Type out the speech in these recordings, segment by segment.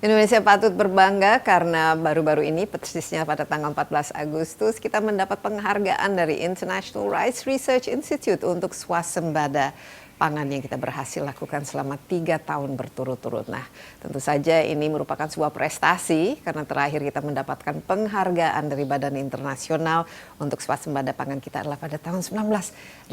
Indonesia patut berbangga karena baru-baru ini, persisnya pada tanggal 14 Agustus, kita mendapat penghargaan dari International Rice Research Institute untuk swasembada pangan yang kita berhasil lakukan selama 3 tahun berturut-turut. Nah, tentu saja ini merupakan sebuah prestasi karena terakhir kita mendapatkan penghargaan dari Badan Internasional untuk swasembada pangan kita adalah pada tahun 1984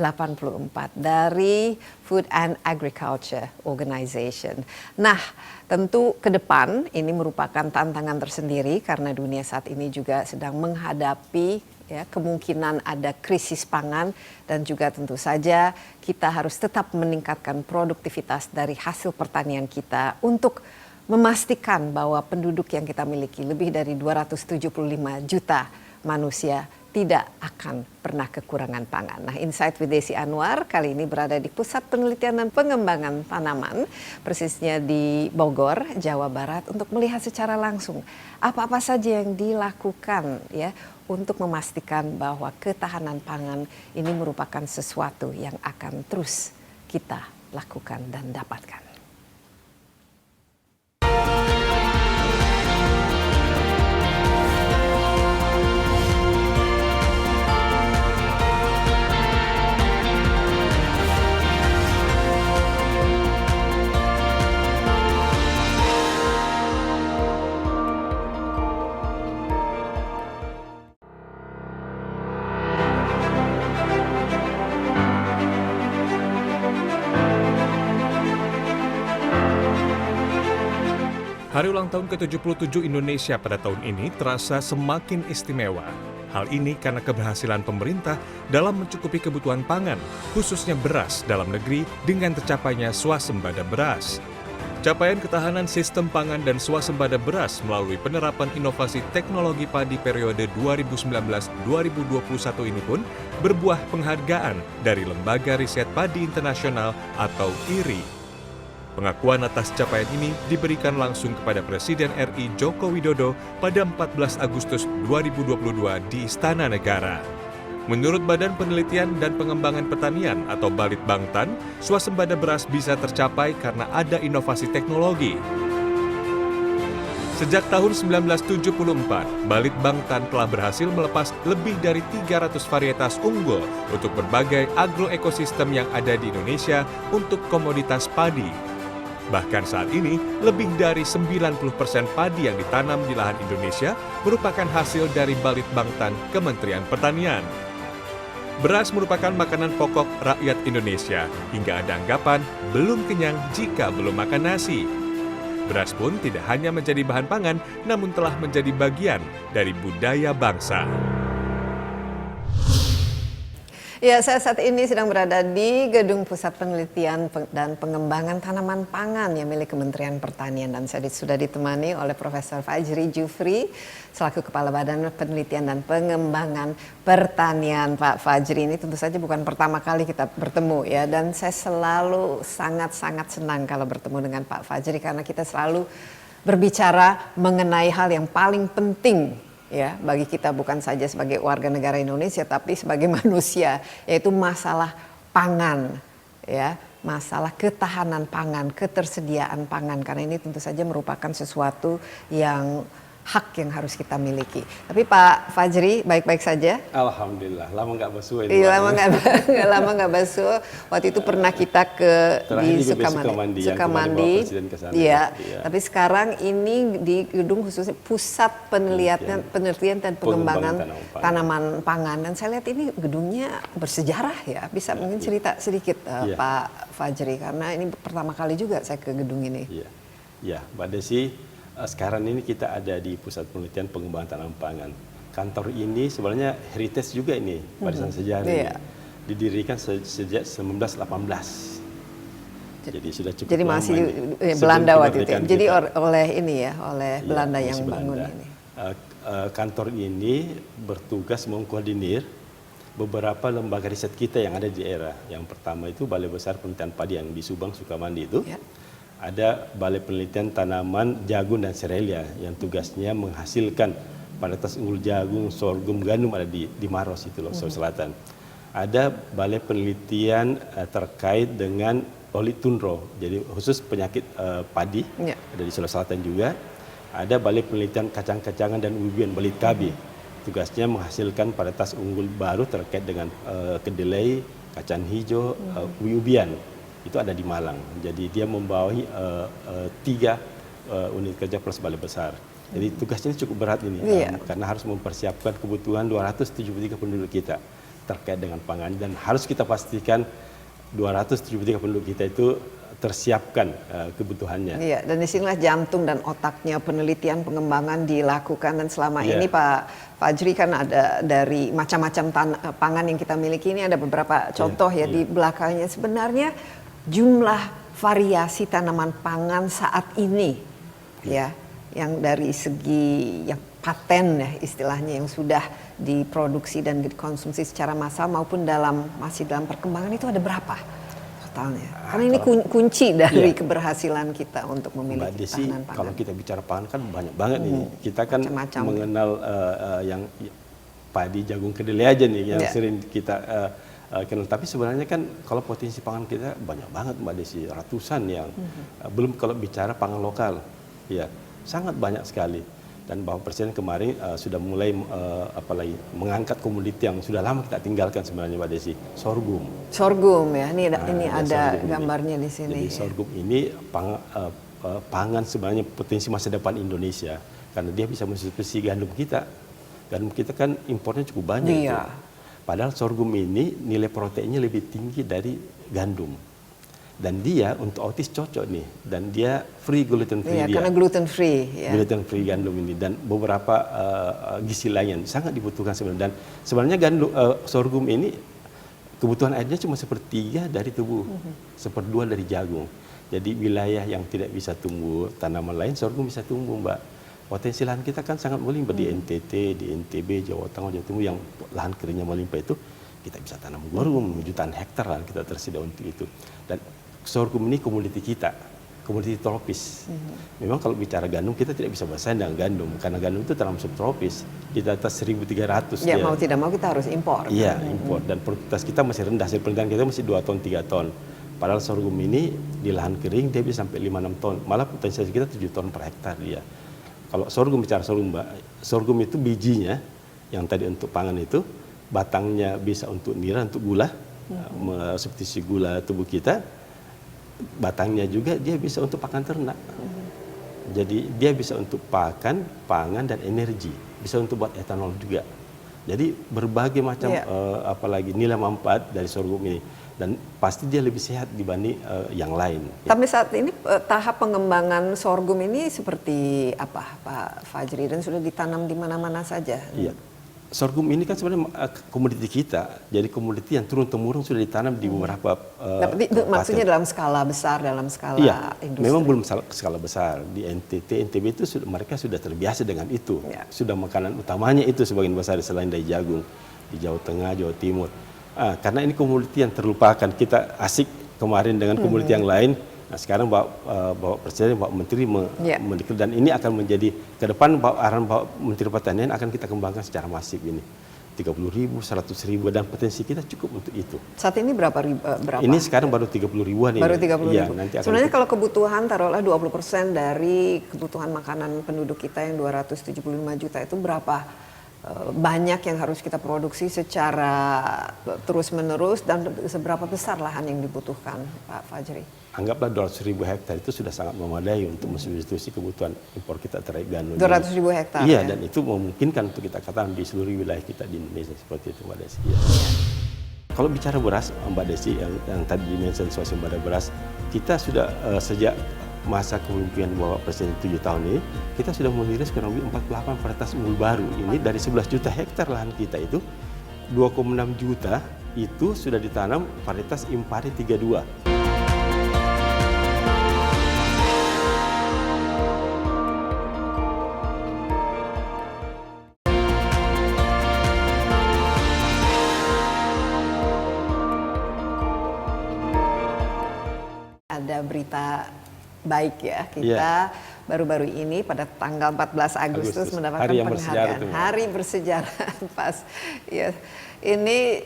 dari Food and Agriculture Organization. Nah, tentu ke depan ini merupakan tantangan tersendiri karena dunia saat ini juga sedang menghadapi kemungkinan ada krisis pangan dan juga tentu saja kita harus tetap meningkatkan produktivitas dari hasil pertanian kita untuk memastikan bahwa penduduk yang kita miliki lebih dari 275 juta manusia tidak akan pernah kekurangan pangan. Nah, Insight with Desi Anwar kali ini berada di Pusat Penelitian dan Pengembangan Tanaman, persisnya di Bogor, Jawa Barat, untuk melihat secara langsung apa-apa saja yang dilakukan untuk memastikan bahwa ketahanan pangan ini merupakan sesuatu yang akan terus kita lakukan dan dapatkan. Hari ulang tahun ke-77 Indonesia pada tahun ini terasa semakin istimewa. Hal ini karena keberhasilan pemerintah dalam mencukupi kebutuhan pangan, khususnya beras dalam negeri dengan tercapainya swasembada beras. Capaian ketahanan sistem pangan dan swasembada beras melalui penerapan inovasi teknologi padi periode 2019-2021 ini pun berbuah penghargaan dari Lembaga Riset Padi Internasional atau IRI. Pengakuan atas capaian ini diberikan langsung kepada Presiden RI Joko Widodo pada 14 Agustus 2022 di Istana Negara. Menurut Badan Penelitian dan Pengembangan Pertanian atau Balitbangtan, swasembada beras bisa tercapai karena ada inovasi teknologi. Sejak tahun 1974, Balitbangtan telah berhasil melepas lebih dari 300 varietas unggul untuk berbagai agroekosistem yang ada di Indonesia untuk komoditas padi. Bahkan saat ini, lebih dari 90% padi yang ditanam di lahan Indonesia merupakan hasil dari Balitbangtan Kementerian Pertanian. Beras merupakan makanan pokok rakyat Indonesia, hingga ada anggapan belum kenyang jika belum makan nasi. Beras pun tidak hanya menjadi bahan pangan, namun telah menjadi bagian dari budaya bangsa. Ya, saya saat ini sedang berada di Gedung Pusat Penelitian dan Pengembangan Tanaman Pangan yang milik Kementerian Pertanian, dan saya sudah ditemani oleh Profesor Fajri Jufri selaku Kepala Badan Penelitian dan Pengembangan Pertanian. Pak Fajri, ini tentu saja bukan pertama kali kita bertemu ya, dan saya selalu sangat-sangat senang kalau bertemu dengan Pak Fajri karena kita selalu berbicara mengenai hal yang paling penting ya bagi kita, bukan saja sebagai warga negara Indonesia tapi sebagai manusia, yaitu masalah pangan ya, masalah ketahanan pangan, ketersediaan pangan, karena ini tentu saja merupakan sesuatu yang hak yang harus kita miliki. Tapi Pak Fajri baik-baik saja? Alhamdulillah, lama nggak basuh ini. Iya, lama nggak basuh. Waktu itu pernah kita di Sukamandi. Iya. Tapi sekarang ini di gedung khususnya Pusat Penelitian dan Pengembangan Tanaman Pangan. Dan saya lihat ini gedungnya bersejarah ya. Bisa mungkin cerita sedikit Pak Fajri, karena ini pertama kali juga saya ke gedung ini. Iya, Mbak Desi. Sekarang ini kita ada di Pusat Penelitian Pengembangan Tanaman Pangan. Kantor ini sebenarnya heritage juga ini, warisan sejarah. Iya. Didirikan sejak 1918. Jadi sudah cukup jadi lama. Masih Belanda waktu itu. Jadi oleh Belanda yang bangun ini. Kantor ini bertugas mengkoordinir beberapa lembaga riset kita yang ada di daerah. Yang pertama itu Balai Besar Penelitian Padi yang di Subang, Sukamandi itu. Ya. Ada Balai Penelitian Tanaman Jagung dan Serealia yang tugasnya menghasilkan varietas unggul jagung, sorghum, gandum ada di Maros itu loh, Sulawesi Selatan. Ada Balai Penelitian terkait dengan oli tundro, jadi khusus penyakit padi ada di Sulawesi Selatan juga. ada Balai Penelitian Kacang-kacangan dan Ubi-ubian Balitkabi. Tugasnya menghasilkan varietas unggul baru terkait dengan kedelai, kacang hijau, ubi-ubian. Itu ada di Malang. Jadi dia membawahi 3 unit kerja plus balai besar. Jadi tugasnya cukup berat ini, karena harus mempersiapkan kebutuhan 273 penduduk kita terkait dengan pangan, dan harus kita pastikan 273 penduduk kita itu tersiapkan kebutuhannya. Iya, dan disinilah jantung dan otaknya penelitian pengembangan dilakukan, dan selama ini Pak Fajri kan ada dari macam-macam pangan yang kita miliki ini ada beberapa contoh di belakangnya. Sebenarnya jumlah variasi tanaman pangan saat ini yang dari segi yang paten istilahnya yang sudah diproduksi dan dikonsumsi secara massal maupun masih dalam perkembangan itu ada berapa totalnya? Karena ini kunci dari keberhasilan kita untuk memiliki tahanan pangan. Kalau kita bicara pangan kan banyak banget nih. Kita kan mengenal yang padi, jagung, kedelai aja nih yang sering kita kenal. Tapi sebenarnya kan kalau potensi pangan kita banyak banget Mbak Desi, ratusan yang belum kalau bicara pangan lokal. Ya, sangat banyak sekali. Dan Bapak Presiden kemarin sudah mulai mengangkat komoditi yang sudah lama kita tinggalkan sebenarnya Mbak Desi, sorghum. Sorghum ini ada gambarnya di sini. Jadi sorghum ini pangan sebenarnya potensi masa depan Indonesia, karena dia bisa mensubstitusi gandum kita. Gandum kita kan impornya cukup banyak. Iya. Padahal sorghum ini nilai proteinnya lebih tinggi dari gandum. Dan dia untuk autis cocok nih, dan dia free gluten free karena gluten free. Gluten free gandum ini, dan beberapa gizi lain sangat dibutuhkan sebenarnya. Dan sebenarnya gandum sorghum ini kebutuhan airnya cuma 1/3 dari tubuh, 1/2 dari jagung. Jadi wilayah yang tidak bisa tumbuh tanaman lain, sorghum bisa tumbuh, Mbak. Potensi lahan kita kan sangat melimpah di NTT, di NTB, Jawa Tengah, Jawa Timur yang lahan keringnya melimpah itu, kita bisa tanam sorghum, jutaan hektar lahan kita tersedia untuk itu. Dan sorghum ini komoditi kita, komoditi tropis. Memang kalau bicara gandum kita tidak bisa bersaing dengan gandum, karena gandum itu dalam subtropis di atas 1.300. Ya, mau tidak mau kita harus impor. Iya, impor, dan produktivitas kita masih rendah. Hasil penelitian kita masih 2 ton, 3 ton. Padahal sorghum ini di lahan kering dia bisa sampai 5-6 ton. Malah potensi kita 7 ton per hektar dia. Kalau sorghum, bicara sorghum, Mbak, sorghum itu bijinya yang tadi untuk pangan itu, batangnya bisa untuk nira, untuk gula, substitusi gula tubuh kita. Batangnya juga dia bisa untuk pakan ternak. Jadi dia bisa untuk pakan, pangan, dan energi. Bisa untuk buat etanol juga. Jadi berbagai macam apalagi nilai manfaat dari sorghum ini. Dan pasti dia lebih sehat dibanding yang lain. Tapi saat ini tahap pengembangan sorghum ini seperti apa Pak Fajri, dan sudah ditanam di mana-mana saja? Iya. Sorghum ini kan sebenarnya komoditi kita, jadi komoditi yang turun-temurun sudah ditanam di beberapa itu maksudnya dalam skala besar, dalam skala industri? Memang belum skala besar. Di NTT, NTB itu mereka sudah terbiasa dengan itu. Sudah makanan utamanya itu sebagian besar selain dari jagung. Di Jawa Tengah, Jawa Timur. Karena ini komoditi yang terlupakan. Kita asik kemarin dengan komoditi yang lain. Nah, sekarang Bapak Presiden, Bapak Menteri mendeklarasikan, dan ini akan menjadi ke depan arahan Bapak Menteri Pertanian akan kita kembangkan secara masif ini. 30.000, 100.000, dan potensi kita cukup untuk itu. Saat ini berapa? Ini sekarang baru 30.000-an ini. Baru 30.000. Ya, nanti akan sebenarnya kalau kebutuhan taruhlah 20% dari kebutuhan makanan penduduk kita yang 275 juta itu berapa banyak yang harus kita produksi secara terus-menerus, dan seberapa besar lahan yang dibutuhkan, Pak Fajri? Anggaplah 200.000 hektar itu sudah sangat memadai untuk mensubstitusi kebutuhan impor kita terhadap gandum. 200.000 hektar? Iya, dan itu memungkinkan untuk kita katakan di seluruh wilayah kita di Indonesia seperti itu, Mbak Desi. Ya. Kalau bicara beras, Mbak Desi, yang tadi dimention swasembada beras, kita sudah sejak masa kepemimpinan Bapak Presiden 7 tahun ini, kita sudah merilis kurang lebih 48 varietas unggul baru. Ini dari 11 juta hektar lahan kita itu, 2,6 juta itu sudah ditanam varietas Impari 32. Ada berita baik ya, kita baru-baru ini pada tanggal 14 Agustus mendapatkan penghargaan Hari Bersejarah pas ya. Ini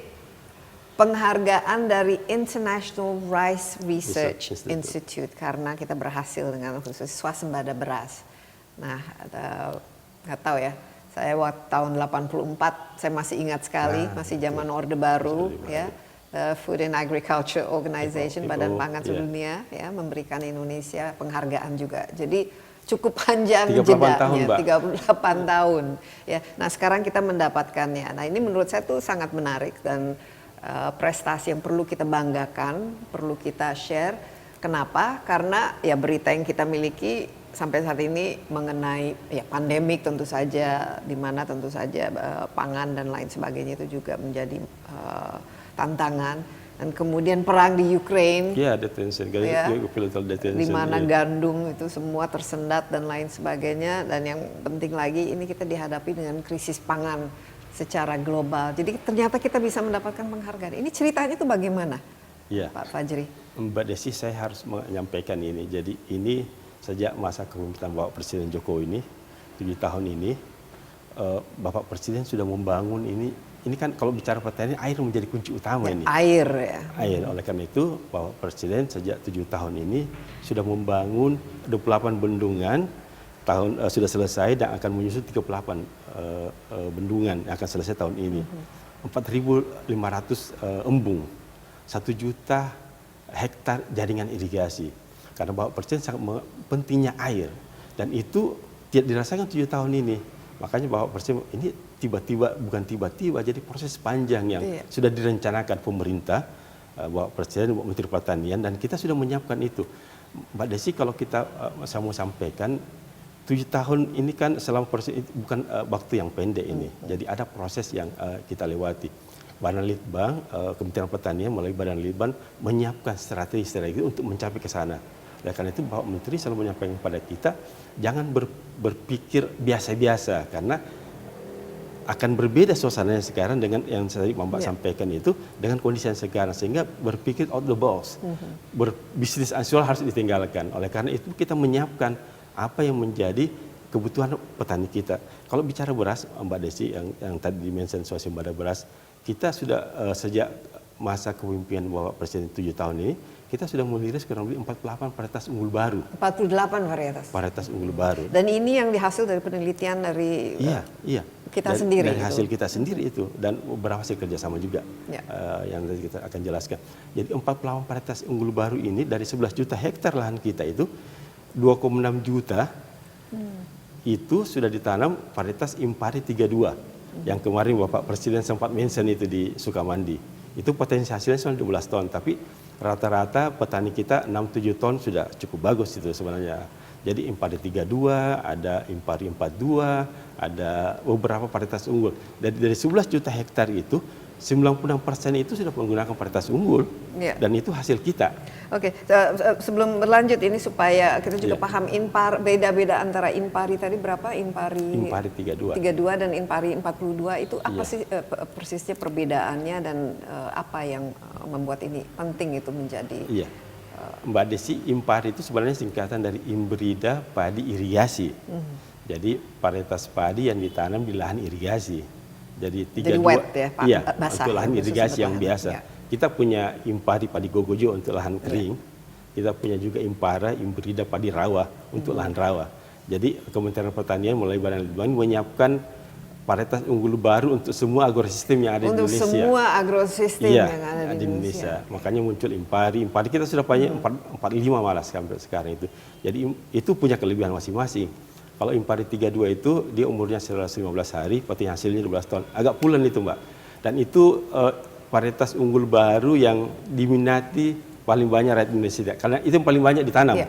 penghargaan dari International Rice Research Institute karena kita berhasil dengan khusus swasembada beras. Nah, nggak tahu ya. Saya waktu tahun 84, saya masih ingat sekali, masih zaman Orde Baru, ya. Food and Agriculture Organization, Badan Pangan Sedunia, ya, memberikan Indonesia penghargaan juga. Jadi cukup panjang 38 tahun, Mbak. 38 tahun. Ya. Nah, sekarang kita mendapatkannya. Nah, ini menurut saya tuh sangat menarik dan prestasi yang perlu kita banggakan, perlu kita share. Kenapa? Karena ya berita yang kita miliki sampai saat ini mengenai ya pandemik tentu saja, di mana tentu saja pangan dan lain sebagainya itu juga menjadi tantangan, dan kemudian perang di Ukraine, ya detention, ya, detention, di mana ya. gandum itu semua tersendat dan lain sebagainya, dan yang penting lagi ini kita dihadapi dengan krisis pangan secara global. Jadi ternyata kita bisa mendapatkan penghargaan. Ini ceritanya itu bagaimana, Ya. Pak Fajri? Mbak Desi, saya harus menyampaikan ini. Jadi ini sejak masa kepemimpinan Bapak Presiden Jokowi ini, 7 tahun ini, Bapak Presiden sudah membangun ini. Ini kan kalau bicara pertanian, air menjadi kunci utama Ya, ini. air ya. Air. Oleh karena itu, Bapak Presiden sejak 7 tahun ini sudah membangun 28 bendungan, sudah selesai dan akan menyusun 38 bendungan yang akan selesai tahun ini. 4.500 embung, 1 juta hektar jaringan irigasi. Karena Bapak Presiden sangat pentingnya air, dan itu tidak dirasakan 7 tahun ini. Makanya Bapak Presiden ini bukan tiba-tiba, jadi proses panjang yang sudah direncanakan pemerintah, Bapak Presiden, Bapak Menteri Pertanian, dan kita sudah menyiapkan itu. Mbak Desi, kalau kita saya mau sampaikan, 7 tahun ini kan selama proses bukan waktu yang pendek ini. Jadi ada proses yang kita lewati. Badan Litbang, Kementerian Pertanian melalui Badan Litbang menyiapkan strategi untuk mencapai ke sana. Oleh karena itu Bapak Menteri selalu menyampaikan kepada kita, jangan berpikir biasa-biasa, karena akan berbeda suasananya sekarang dengan yang tadi Mbak sampaikan itu, dengan kondisi yang sekarang, sehingga berpikir out the box. Berbisnis as usual harus ditinggalkan. Oleh karena itu kita menyiapkan apa yang menjadi kebutuhan petani kita. Kalau bicara beras, Mbak Desi, yang tadi dimention swasembada beras, kita sudah sejak masa kepemimpinan Bapak Presiden 7 tahun ini, kita sudah meliris kurang lebih 48 varietas unggul baru. 48 varietas. Varietas unggul baru. Dan ini yang dihasil dari penelitian dari kita sendiri. Dari hasil kita sendiri itu, dan beberapa hasil kerjasama juga yang nanti kita akan jelaskan. Jadi 48 varietas unggul baru ini dari 11 juta hektar lahan kita itu, 2,6 juta itu sudah ditanam varietas Impari 32 yang kemarin Bapak Presiden sempat mention itu di Sukamandi. Itu potensi hasilnya cuma 12 ton, tapi rata-rata petani kita 6-7 ton sudah cukup bagus itu sebenarnya. Jadi Impari 32, ada Impari 42, ada beberapa varietas unggul. Dari 11 juta hektar itu, 96% itu sudah menggunakan varietas unggul, dan itu hasil kita. Oke, sebelum berlanjut ini supaya kita juga paham beda-beda antara Impari tadi berapa? Impari 32 dan Impari 42 itu apa sih persisnya perbedaannya, dan apa yang membuat ini penting itu menjadi? Mbak Desi, Impari itu sebenarnya singkatan dari Imbrida Padi Irigasi. Jadi varietas padi yang ditanam di lahan irigasi. Jadi wet ya, basah, untuk lahan irigasi yang biasa. Kita punya Impari Padi Gogojo untuk lahan kering. Kita punya juga Impara, Imbrida Padi Rawa untuk lahan rawa. Jadi Kementerian Pertanian melalui Badan Litbang menyiapkan varietas unggul baru untuk semua agrosistem yang ada di Indonesia. Untuk semua agrosistem yang ada di Indonesia. Makanya muncul Impari. Impari kita sudah punya 45 malah sampai sekarang itu. Jadi itu punya kelebihan masing-masing. Kalau Impari 32 itu dia umurnya 15 hari, potensi hasilnya 12 ton. Agak pulen itu, Mbak. Dan itu varietas unggul baru yang diminati paling banyak rakyat Indonesia. Karena itu yang paling banyak ditanam.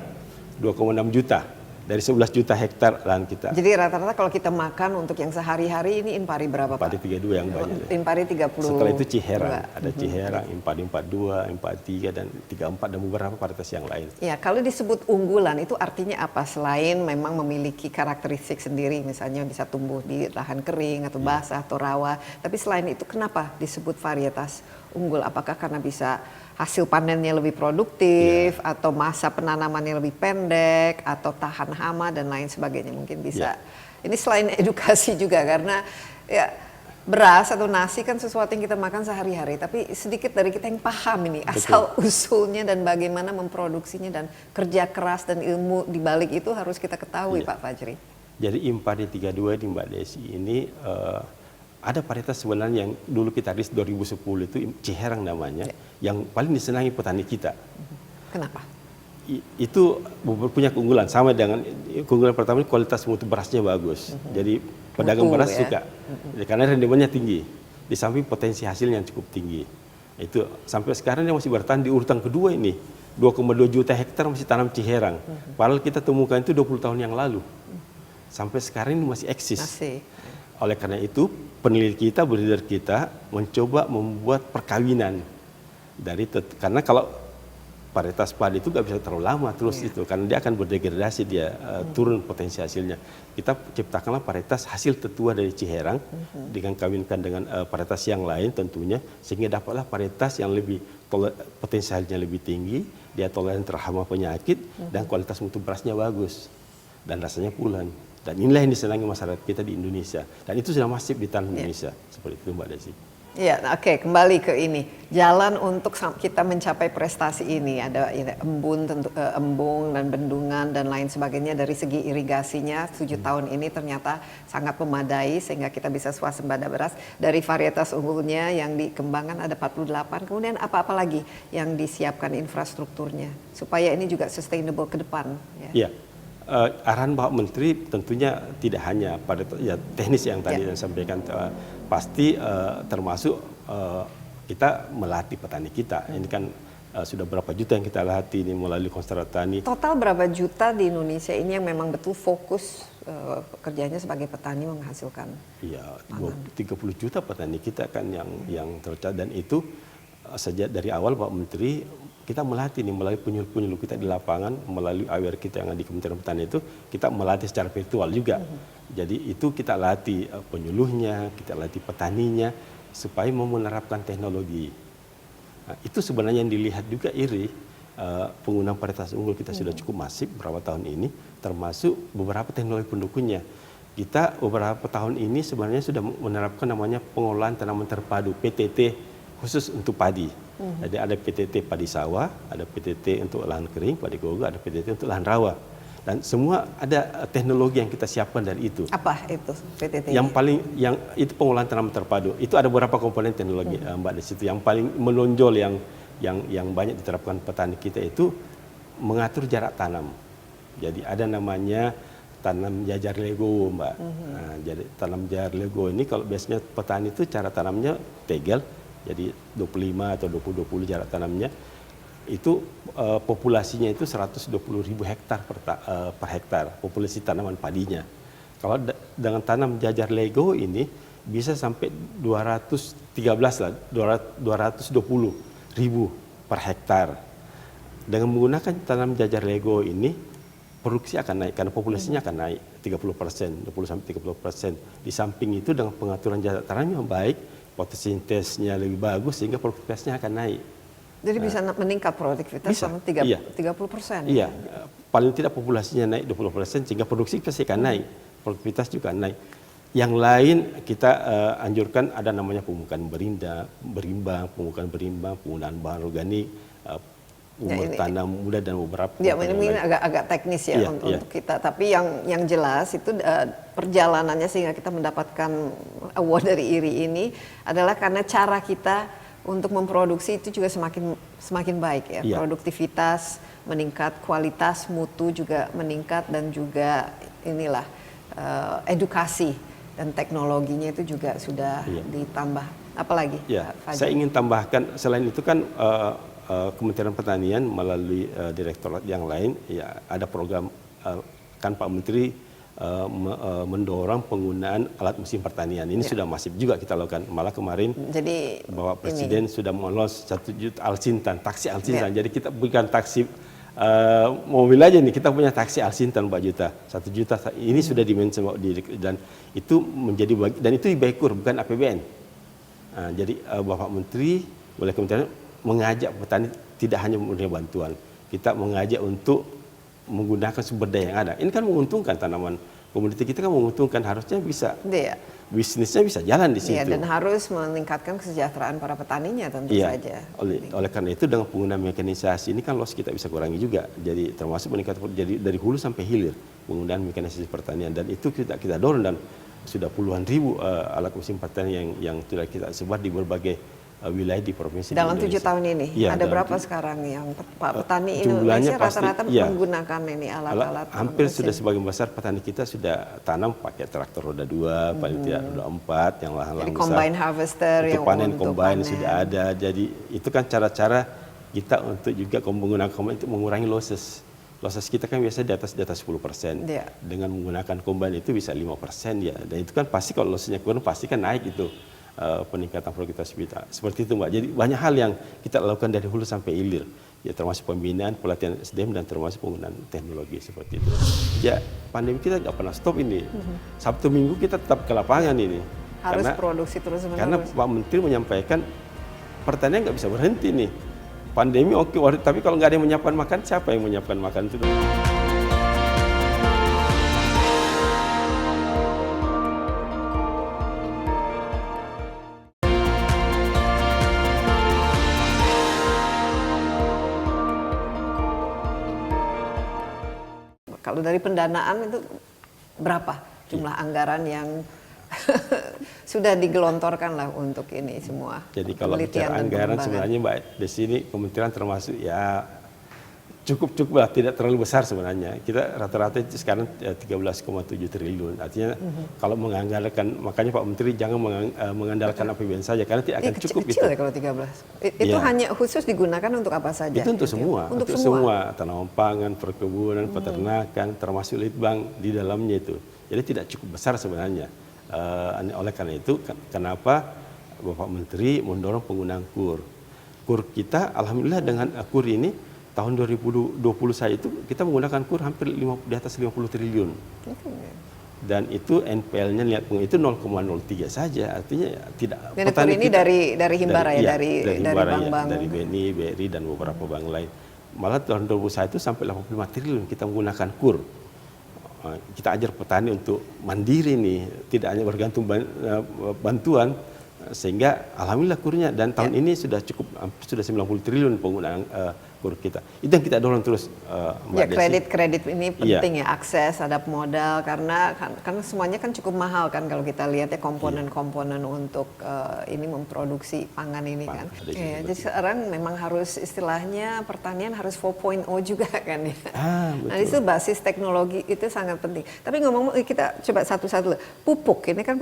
2,6 juta dari 11 juta hektar lahan kita. Jadi rata-rata kalau kita makan untuk yang sehari-hari ini Impari berapa, Pak? Impari 32 yang banyak. Impari 30. Setelah itu Ciherang, ada Ciherang, Impari 42, Impari 3 dan 34 dan beberapa varietas yang lain. Ya, kalau disebut unggulan itu artinya apa? Selain memang memiliki karakteristik sendiri, misalnya bisa tumbuh di lahan kering atau basah atau rawa, tapi selain itu kenapa disebut varietas unggul? Apakah karena bisa hasil panennya lebih produktif, atau masa penanamannya lebih pendek, atau tahan hama dan lain sebagainya? Mungkin bisa. Ini selain edukasi juga, karena ya beras atau nasi kan sesuatu yang kita makan sehari-hari, tapi sedikit dari kita yang paham ini asal usulnya dan bagaimana memproduksinya, dan kerja keras dan ilmu di balik itu harus kita ketahui, Pak Fajri. Jadi Impari 32 di Mbak Desi ini ada varietas sebenarnya yang dulu kita rilis 2010 itu Ciherang namanya, yang paling disenangi petani kita. Kenapa? Itu punya keunggulan sama dengan keunggulan pertama, kualitas mutu berasnya bagus. Jadi pedagang beras suka, karena rendemennya tinggi. Di samping potensi hasilnya yang cukup tinggi. Itu sampai sekarang dia masih bertahan di urutan kedua ini. 2,2 juta hektar masih tanam Ciherang. Padahal kita temukan itu 20 tahun yang lalu. Sampai sekarang ini masih eksis. Oleh karena itu, peneliti kita, breeder kita mencoba membuat perkawinan karena kalau varietas padi itu nggak bisa terlalu lama terus itu, karena dia akan berdegradasi, dia turun potensi hasilnya. Kita ciptakanlah varietas hasil tertua dari Ciherang dengan kawinkan dengan varietas yang lain tentunya, sehingga dapatlah varietas yang lebih potensialnya lebih tinggi, dia toleran terhadap hama penyakit dan kualitas mutu berasnya bagus dan rasanya pulen. Dan inilah yang disenangi masyarakat kita di Indonesia. Dan itu sudah masif di tanah Indonesia. Seperti itu Mbak Desi. Ya, oke, kembali ke ini. Jalan untuk kita mencapai prestasi ini ada embung dan bendungan dan lain sebagainya. Dari segi irigasinya 7 tahun ini ternyata sangat memadai sehingga kita bisa swasembada beras. Dari varietas unggulnya yang dikembangkan ada 48. Kemudian apa-apa lagi yang disiapkan infrastrukturnya supaya ini juga sustainable ke depan, ya. Arahan Bapak Menteri tentunya tidak hanya pada teknis yang tadi saya sampaikan, pasti termasuk kita melatih petani kita. Ini kan sudah berapa juta yang kita latih ini melalui Konsentrasi Tani. Total berapa juta di Indonesia ini yang memang betul fokus pekerjaannya sebagai petani menghasilkan? Iya, 30 juta petani kita kan yang tercatat, dan itu sejak dari awal Pak Menteri kita melatih nih melalui penyuluh-penyuluh kita di lapangan, melalui aware kita yang ada di Kementerian Pertanian itu, kita melatih secara virtual juga. Jadi itu kita latih penyuluhnya, kita latih petaninya, supaya mau menerapkan teknologi. Nah, itu sebenarnya yang dilihat juga penggunaan varietas unggul kita sudah cukup masif beberapa tahun ini, termasuk beberapa teknologi pendukungnya. Kita beberapa tahun ini sebenarnya sudah menerapkan namanya pengolahan tanaman terpadu, PTT, khusus untuk padi. Jadi ada PTT padi sawah, ada PTT untuk lahan kering, padi gogo, ada PTT untuk lahan rawa. Dan semua ada teknologi yang kita siapkan dari itu. Apa itu PTT? Yang itu pengolahan tanaman terpadu. Itu ada beberapa komponen teknologi Mbak di situ. Yang paling menonjol yang banyak diterapkan petani kita itu mengatur jarak tanam. Jadi ada namanya tanam jajar lego, Mbak. Nah, jadi tanam jajar lego ini kalau biasanya petani itu cara tanamnya tegel. Jadi 25 atau 20-20 jarak tanamnya, itu populasinya itu 120.000 hektar per hektar, populasi tanaman padinya. Kalau dengan tanam jajar lego ini bisa sampai 220.000 per hektar. Dengan menggunakan tanam jajar lego ini, produksi akan naik karena populasinya akan naik 30%, 20-30%. Di samping itu dengan pengaturan jarak tanam yang baik, fotosintesnya lebih bagus sehingga produktivitasnya akan naik. Jadi bisa meningkat produktivitas sama 30%? Iya, paling tidak populasinya naik 20% sehingga produksi pasti akan naik, produktivitas juga naik. Yang lain kita anjurkan ada namanya pemupukan berimbang, penggunaan bahan organik, umur tanam muda dan beberapa. Ya, ini agak teknis ya untuk kita. Tapi yang jelas itu perjalanannya sehingga kita mendapatkan award dari IRI ini adalah karena cara kita untuk memproduksi itu juga semakin baik ya. Produktivitas meningkat, kualitas mutu juga meningkat, dan juga inilah edukasi dan teknologinya itu juga sudah ditambah. Apalagi? Ya, saya ingin tambahkan selain itu kan Kementerian Pertanian melalui direktorat yang lain ya ada program kan Pak Menteri mendorong penggunaan alat mesin pertanian. Ini sudah masif juga kita lakukan. Malah kemarin Bapak Presiden sudah mengulos 1 juta Alsintan, taksi Alsintan. Jadi kita bukan taksi mobil aja nih, kita punya taksi Alsintan 4 juta. 1 juta ini sudah dimensi dan itu menjadi dan itu dibekur bukan APBN. Nah, jadi Bapak Menteri oleh Kementerian mengajak petani tidak hanya memberi bantuan, kita mengajak untuk menggunakan sumber daya yang ada. Ini kan menguntungkan tanaman Komoditi kita kan menguntungkan, harusnya bisa Iya. bisnisnya bisa jalan di situ. Iya, dan harus meningkatkan kesejahteraan para petaninya tentu Iya, saja. oleh karena itu dengan penggunaan mekanisasi ini kan loss kita bisa kurangi juga. Jadi termasuk meningkatkan, jadi dari hulu sampai hilir penggunaan mekanisasi pertanian, dan itu kita dorong, dan sudah puluhan ribu alat mesin pertanian yang sudah kita sebar di berbagai wilayah di provinsi Dalam di 7 tahun ini, Iya, ada berapa sekarang yang petani Indonesia rata-rata menggunakan ini alat-alat? Hampir mesin. sudah sebagian besar petani kita sudah tanam pakai traktor roda 2, paling tidak roda 4, yang lahan-lahan besar. Combine harvester untuk yang panen untuk combine panen. sudah ada. Jadi itu kan cara-cara kita untuk juga menggunakan combine untuk mengurangi losses. Losses kita kan biasa di atas 10%. Iya. Dengan menggunakan combine itu bisa 5% ya. Dan itu kan pasti kalau lossnya kurang pasti kan naik itu. Peningkatan produktivitas seperti itu, Mbak. Jadi banyak hal yang kita lakukan dari hulu sampai hilir, ya termasuk pembinaan, pelatihan SDM, dan termasuk penggunaan teknologi seperti itu. Ya pandemi kita nggak pernah stop ini. Sabtu Minggu kita tetap ke lapangan ini. Harus produksi terus menerus. Karena Pak Menteri menyampaikan pertanian nggak bisa berhenti nih. Pandemi oke, tapi kalau nggak ada yang menyiapkan makan, siapa yang menyiapkan makan itu? Kalau dari pendanaan itu berapa jumlah anggaran yang sudah digelontorkan lah untuk ini semua? Jadi kalau penelitian bicara dan anggaran pengembangan? sebenarnya Mbak, di sini kementerian termasuk ya cukup lah, tidak terlalu besar sebenarnya. Kita rata-rata sekarang 13,7 triliun. Artinya kalau mengandalkan, makanya Pak Menteri jangan mengandalkan APBN saja, karena tidak akan cukup kecil itu. ya kalau 13. Itu Iya. hanya khusus digunakan untuk apa saja? Itu untuk semua, Untuk semua tanaman pangan, perkebunan, peternakan, termasuk litbang di dalamnya itu. Jadi tidak cukup besar sebenarnya. Oleh karena itu, kenapa Bapak Menteri mendorong penggunaan KUR? KUR kita, alhamdulillah dengan KUR ini tahun 2020 saya itu kita menggunakan KUR hampir di atas 50 triliun. Dan itu NPL-nya lihat itu 0,03 saja, artinya ya, tidak. Dan KUR ini dari Himbara dari bank-bank. Dari BNI, BRI, dan beberapa bank lain. Malah tahun 2021 itu sampai 85 triliun kita menggunakan KUR. Kita ajar petani untuk mandiri nih, tidak hanya bergantung bantuan, sehingga alhamdulillah KUR-nya, dan tahun ini sudah cukup, sudah 90 triliun penggunaan KUR kita. Itu yang kita dorong terus, Mbak Desi. Kredit ini penting ya, akses terhadap modal, karena semuanya kan cukup mahal kan kalau kita lihat ya komponen-komponen untuk ini memproduksi pangan ini kan. Jadi sekarang memang harus istilahnya pertanian harus 4.0 juga kan ya. Nah itu basis teknologi itu sangat penting. Tapi ngomong kita coba satu-satu. Pupuk ini kan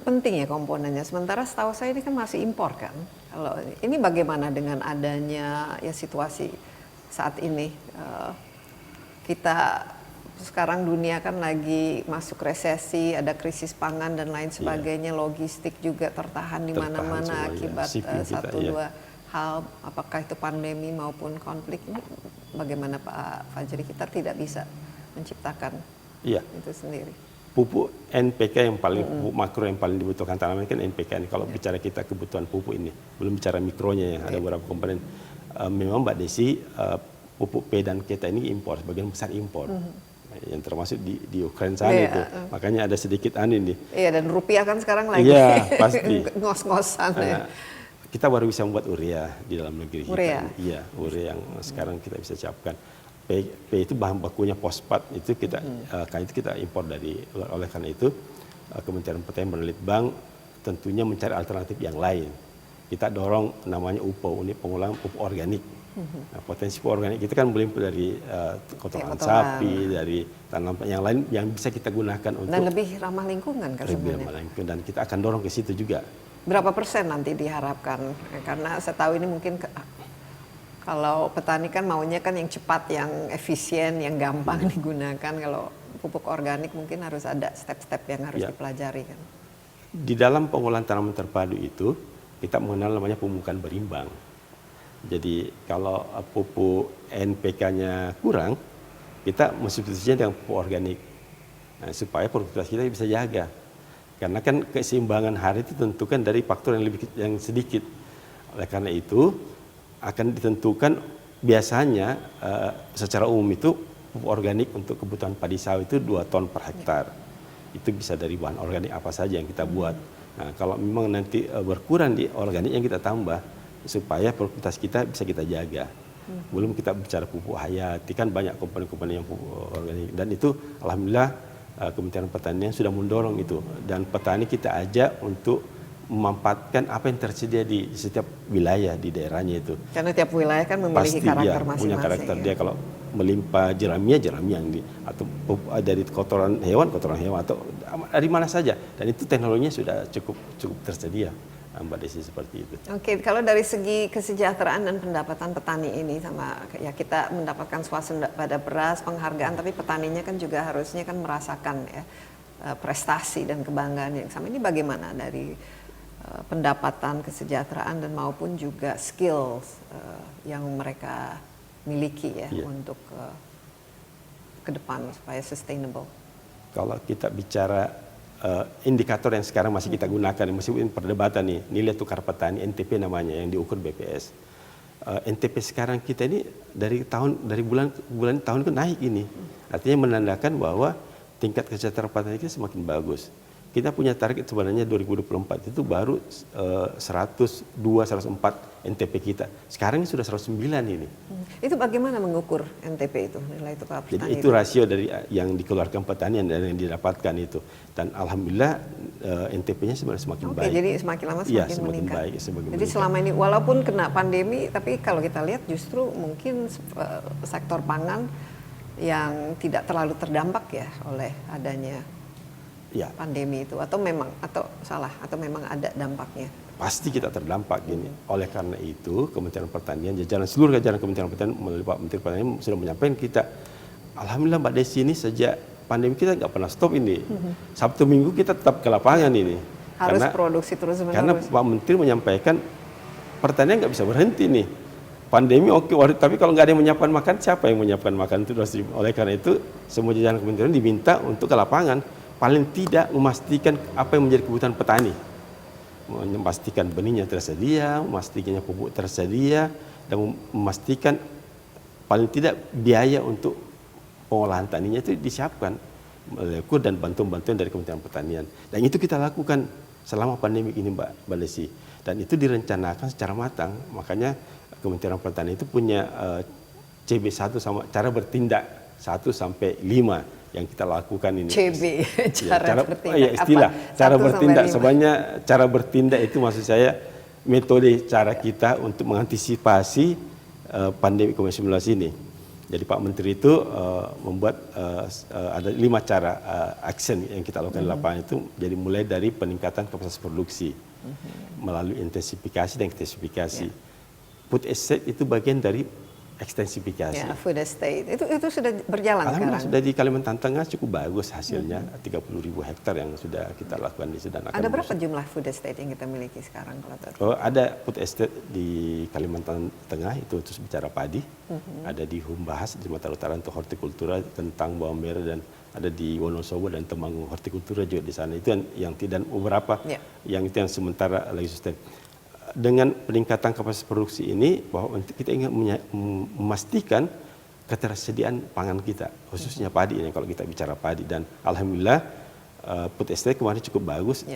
penting ya komponennya. Sementara setahu saya ini kan masih impor kan. Kalau ini bagaimana dengan adanya ya situasi saat ini, kita sekarang dunia kan lagi masuk resesi, ada krisis pangan dan lain sebagainya, logistik juga tertahan di mana-mana akibat dua hal, apakah itu pandemi maupun konflik. Ini bagaimana Pak Fajri, kita tidak bisa menciptakan itu sendiri. Pupuk NPK yang paling pupuk makro yang paling dibutuhkan tanaman kan NPK ini. Kalau bicara kita kebutuhan pupuk ini, belum bicara mikronya ya, ada beberapa komponen. Memang Mbak Desi, pupuk P dan kita ini impor, sebagian besar impor. Yang termasuk di Ukraina sana itu. Makanya ada sedikit ini. Iya, dan rupiah kan sekarang lagi pasti ngos-ngosan ya. Kita baru bisa membuat urea di dalam negeri urea. kita. Iya, urea yang sekarang kita bisa siapkan. P itu bahan bakunya fosfat, itu kita impor oleh karena itu Kementerian Pertanian dan Litbang tentunya mencari alternatif yang lain. Kita dorong namanya UPO, ini pengolahan pupuk organik. Nah, potensi pupuk organik itu kan beli dari kotoran sapi, dari tanaman yang lain yang bisa kita gunakan untuk dan lebih ramah lingkungan kan sebenarnya. Dan kita akan dorong ke situ juga. Berapa persen nanti diharapkan? Karena saya tahu ini mungkin kalau petani kan maunya kan yang cepat, yang efisien, yang gampang digunakan. Kalau pupuk organik mungkin harus ada step-step yang harus dipelajari kan. Di dalam pengolahan tanaman terpadu itu kita mengenal namanya pemupukan berimbang. Jadi kalau pupuk NPK-nya kurang, kita mensubstitusinya dengan pupuk organik. Nah, supaya produktivitas kita bisa jaga. Karena kan keseimbangan hari itu ditentukan dari faktor yang sedikit. Oleh karena itu akan ditentukan biasanya secara umum itu pupuk organik untuk kebutuhan padi sawit itu 2 ton per hektar. Itu bisa dari bahan organik apa saja yang kita buat. Nah, kalau memang nanti berkurang di organik yang kita tambah supaya produktivitas kita bisa kita jaga. Belum kita bicara pupuk hayati, kan banyak komponen-komponen yang pupuk organik, dan itu alhamdulillah Kementerian Pertanian sudah mendorong itu, dan petani kita ajak untuk memanfaatkan apa yang tersedia di setiap wilayah di daerahnya itu. Karena tiap wilayah kan memiliki Pasti karakter dia masing-masing. punya karakter ya. dia. Kalau melimpah jerami yang atau dari kotoran hewan atau dari mana saja, dan itu teknologinya sudah cukup tersedia, Mbak Desi, seperti itu. Oke, kalau dari segi kesejahteraan dan pendapatan petani ini, sama ya kita mendapatkan swasembada beras, penghargaan, tapi petaninya kan juga harusnya kan merasakan ya prestasi dan kebanggaan yang sama. Ini bagaimana dari pendapatan, kesejahteraan, dan maupun juga skills yang mereka miliki ya untuk ke depan supaya sustainable. Kalau kita bicara indikator yang sekarang masih kita gunakan, masih perdebatan nih, nilai tukar petani NTP namanya yang diukur BPS. NTP sekarang kita ini dari bulan tahun ke naik ini, artinya menandakan bahwa tingkat kesejahteraan petani kita semakin bagus. Kita punya target sebenarnya 2024 itu baru 102, 104 NTP kita. Sekarang ini sudah 109 ini. Itu bagaimana mengukur NTP itu, nilai tukar petani? Jadi itu rasio dari yang dikeluarkan petani dan yang didapatkan itu. Dan alhamdulillah NTP-nya sebenarnya semakin baik. Jadi semakin lama semakin meningkat. Baik, semakin jadi meningkat. selama ini walaupun kena pandemi, tapi kalau kita lihat justru mungkin sektor pangan yang tidak terlalu terdampak ya oleh adanya pandemi itu, atau memang ada dampaknya? Pasti kita terdampak gini. Oleh karena itu Kementerian Pertanian, seluruh jajaran Kementerian Pertanian melalui Pak Menteri Pertanian sudah menyampaikan kita, alhamdulillah Mbak Desi, ini sejak pandemi kita nggak pernah stop ini. Sabtu Minggu kita tetap ke lapangan ini. Harus produksi terus menerus. Karena Pak Menteri menyampaikan pertanian nggak bisa berhenti nih. Pandemi oke, tapi kalau nggak ada yang menyiapkan makan, siapa yang menyiapkan makan itu? Oleh karena itu semua jajaran kementerian diminta untuk ke lapangan, paling tidak memastikan apa yang menjadi kebutuhan petani, memastikan benihnya tersedia, memastikan pupuk tersedia, dan memastikan paling tidak biaya untuk pengolahan taninya itu disiapkan dan bantuan-bantuan dari Kementerian Pertanian. Dan itu kita lakukan selama pandemi ini, Mbak Desi. Dan itu direncanakan secara matang, makanya Kementerian Pertanian itu punya CB1 sama cara bertindak 1 sampai 5 yang kita lakukan ini. CB, cara bertindak. Ya, istilah apa? cara bertindak. Sebenarnya cara bertindak itu maksud saya metode cara kita untuk mengantisipasi pandemi COVID-19 ini. Jadi Pak Menteri itu membuat ada 5 cara action yang kita lakukan di lapangan itu. Jadi mulai dari peningkatan kapasitas produksi melalui intensifikasi dan ekstensifikasi. Food estate itu bagian dari ekstensifikasi. Ya, food estate itu sudah berjalan sekarang. Sudah di Kalimantan Tengah cukup bagus hasilnya, 30.000 hektar yang sudah kita lakukan di sana. Ada berapa jumlah food estate yang kita miliki sekarang? Ada food estate di Kalimantan Tengah itu khusus bicara padi, ada di Humbahas di Sumatera Utara untuk hortikultura, tentang bawang merah, dan ada di Wonosobo dan Temanggung hortikultura juga di sana. Itu yang tidak beberapa, yang itu yang sementara lagi sustain. Dengan peningkatan kapasitas produksi ini, bahwa kita ingin memastikan ketersediaan pangan kita, khususnya padi ini kalau kita bicara padi. Dan alhamdulillah food estate kemarin cukup bagus,